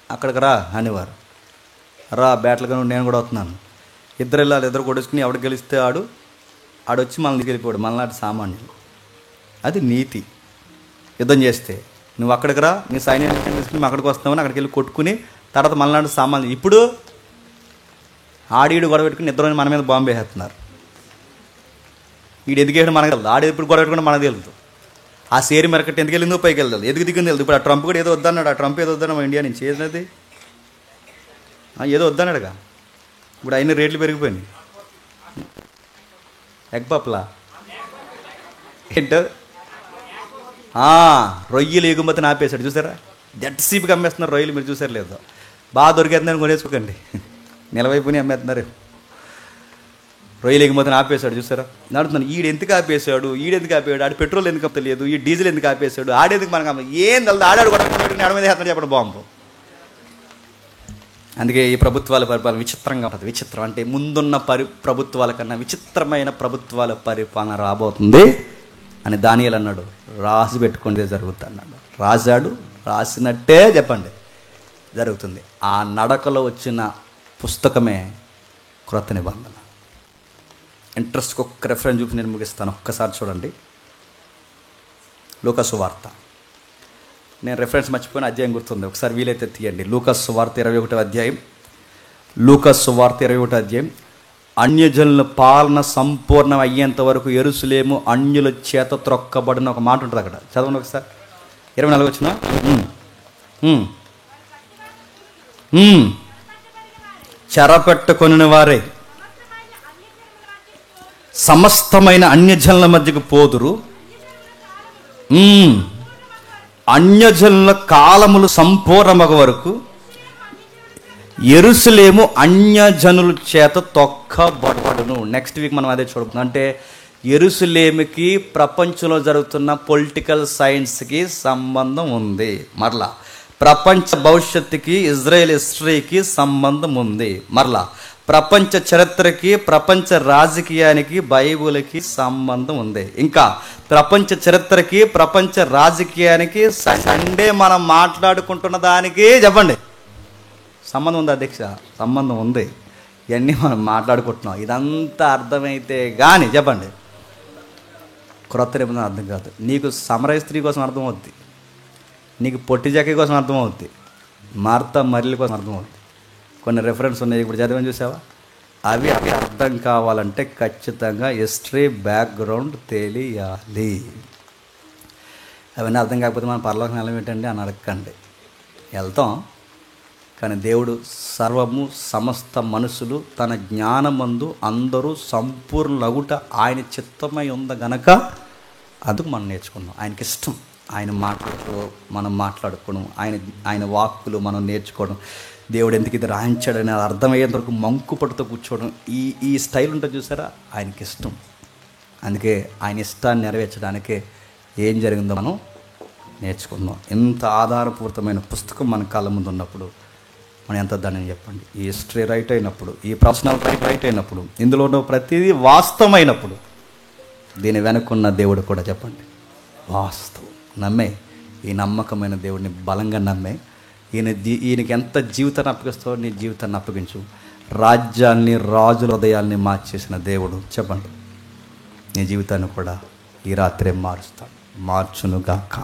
అక్కడికి రా అనేవారు. రా బ్యాట్లుగా నేను కూడా వస్తున్నాను. ఇద్దరు వెళ్ళాలి, ఇద్దరు కొడుకుని ఎవడు గెలిస్తే ఆడొచ్చి మనల్ని వెళ్ళిపోయాడు, మనలాంటి సామాన్యులు. అది నీతి. యుద్ధం చేస్తే నువ్వు అక్కడికి రా, నీ సైన్యాన్ని తీసుకుని మేము అక్కడికి వస్తామని అక్కడికి వెళ్ళి కొట్టుకుని తర్వాత మనలాంటి సామాన్యులు. ఇప్పుడు ఆడీడు గొడవ పెట్టుకుని ఇద్దరు మన మీద బాంబు వేసేస్తున్నారు. వీడు ఎదిగేయడం మనకు వెళ్తుంది, ఆడి ఎప్పుడు గొడవ పెట్టుకుంటే మనకు వెళ్తుంది. ఆ సేరి మెరకట్టు ఎందుకు వెళ్ళిందో పైకి వెళ్తుంది, ఎదుగు దిగుంది వెళ్తుంది. ఇప్పుడు ఆ ట్రంప్ కూడా ఏదో వద్దన్నాడు. ఆ ట్రంప్ ఏదో వద్దన్నా ఇండియా నుంచి ఏదన్నది ఏదో వద్దన్నాడుగా. ఇప్పుడు అయిన రేట్లు పెరిగిపోయినాయి. ఎగ్ పప్లా ఏంటో రొయ్యలు ఎగుమతిని ఆపేశాడు చూసారా. జట్సీపుకి అమ్మేస్తున్నారు రొయ్యలు, మీరు చూసారు లేదు. బాగా దొరికేస్తుందని కొనేసుకోకండి, నిలవైపుని అమ్మేస్తున్నారు. రొయ్యలు ఎగుమతిని ఆపేశాడు చూసారా. నడుతున్నాను ఈడు ఎందుకు ఆపేశాడు, ఈడెందుకు ఆపేశాడు, ఆడు పెట్రోల్ ఎందుకు తెలియదు, ఈ డీజిల్ ఎందుకు ఆపేశాడు, ఆడేందుకు మనకు ఏం తెలియదు. ఆడాడు కూడా ఆడ మీద వేస్తున్నాడు చెప్పడం బాంబు. అందుకే ఈ ప్రభుత్వాల పరిపాలన విచిత్రంగా ఉంటుంది. విచిత్రం అంటే ముందున్న ప్రభుత్వాల కన్నా విచిత్రమైన ప్రభుత్వాల పరిపాలన రాబోతుంది అని దానియేలు అన్నాడు. రాసి పెట్టుకుంటే జరుగుతుంది అన్నాడు. రాశాడు, రాసినట్టే చెప్పండి జరుగుతుంది. ఆ నడకలో వచ్చిన పుస్తకమే క్రొత్త నిబంధన. ఇంట్రెస్ట్కి ఒక్క రెఫరెన్స్ చూసి నేను ముగిస్తాను. ఒక్కసారి చూడండి, లూకా సువార్త. నేను రెఫరెన్స్ మర్చిపోయిన అధ్యాయం గుర్తుంది, ఒకసారి వీలైతే తీయండి. లూకా సువార్త 21వ అధ్యాయం. లూకా సువార్త 21వ అధ్యాయం. అన్యజనుల పాలన సంపూర్ణం అయ్యేంత వరకు యెరూషలేము అన్యుల చేత త్రొక్కబడిన ఒక మాట ఉంటుంది అక్కడ. చదవండి ఒకసారి. 24 వచ్చిన చెరపెట్టుకొనిన వారే సమస్తమైన అన్యజనుల మధ్యకు పోదురు. అన్యజనుల కాలములు సంపూర్ణమగ వరకు యెరూషలేము అన్యజనుల చేత తొక్కబడబడును. నెక్స్ట్ వీక్ మనం అదే చూడబోతున్నాం. అంటే యెరూషలేముకి ప్రపంచంలో జరుగుతున్న పొలిటికల్ సైన్స్కి సంబంధం ఉంది. మరలా ప్రపంచ భవిష్యత్తుకి, ఇజ్రాయెల్ హిస్టరీకి సంబంధం ఉంది. మరలా ప్రపంచ చరిత్రకి, ప్రపంచ రాజకీయానికి, బైబిల్కి సంబంధం ఉంది. ఇంకా ప్రపంచ చరిత్రకి, ప్రపంచ రాజకీయానికి, సండే మనం మాట్లాడుకుంటున్న దానికి చెప్పండి సంబంధం ఉంది. అధ్యక్ష సంబంధం ఉంది. ఇవన్నీ మనం మాట్లాడుకుంటున్నాం. ఇదంతా అర్థమైతే కానీ చెప్పండి క్రొత్త నిబంధన అర్థం కాదు. నీకు సమరయ స్త్రీ కోసం అర్థమవుద్ది, నీకు పొట్టి జాకీ కోసం అర్థమవుద్ది, మార్తా మర్రి కోసం అర్థమవుద్ది. కొన్ని రెఫరెన్స్ ఉన్నాయి, ఇప్పుడు చదివని చూసావా. అవి అర్థం కావాలంటే ఖచ్చితంగా హిస్టరీ బ్యాక్గ్రౌండ్ తెలియాలి. అవన్నీ అర్థం కాకపోతే మనం పరలోకం వెళ్ళమేంటండి అని అడగండి. వెళ్తాం, కానీ దేవుడు సర్వము సమస్త మనుషులు తన జ్ఞానమందు అందరూ సంపూర్ణులగుట ఆయన చిత్తమై ఉంది గనక అందుకు మనం నేర్చుకున్నాం. ఆయనకి ఇష్టం ఆయన మాటలతో మనం మాట్లాడుకోవడం, ఆయన వాక్కులు మనం నేర్చుకోవడం. దేవుడు ఎందుకు ఇది రాయించాడని అది అర్థమయ్యేంత వరకు మంకు పట్టుతో కూర్చోవడం, ఈ స్టైల్ ఉంటుంది చూసారా, ఆయనకి ఇష్టం. అందుకే ఆయన ఇష్టాన్ని నెరవేర్చడానికే ఏం జరిగిందో మనం నేర్చుకుందాం. ఎంత ఆధారపూరితమైన పుస్తకం మన కళ్ళ ముందు ఉన్నప్పుడు మనం ఎంత దాన్ని చెప్పండి. ఈ హిస్టరీ రైట్ అయినప్పుడు, ఈ పర్సనల్ రైట్ అయినప్పుడు, ఇందులో ఉన్న ప్రతిదీ వాస్తవమైనప్పుడు దీని వెనుకున్న దేవుడు కూడా చెప్పండి వాస్తవం. నమ్మే ఈ నమ్మకమైన దేవుడిని బలంగా నమ్మే ఈయనకి ఎంత జీవితాన్ని అప్పగిస్తావో నీ జీవితాన్ని అప్పగించు. రాజ్యాల్ని, రాజుల హృదయాల్ని మార్చేసిన దేవుడు చెప్పండి నీ జీవితాన్ని కూడా ఈ రాత్రే మారుస్తాడు. మార్చునుగాక.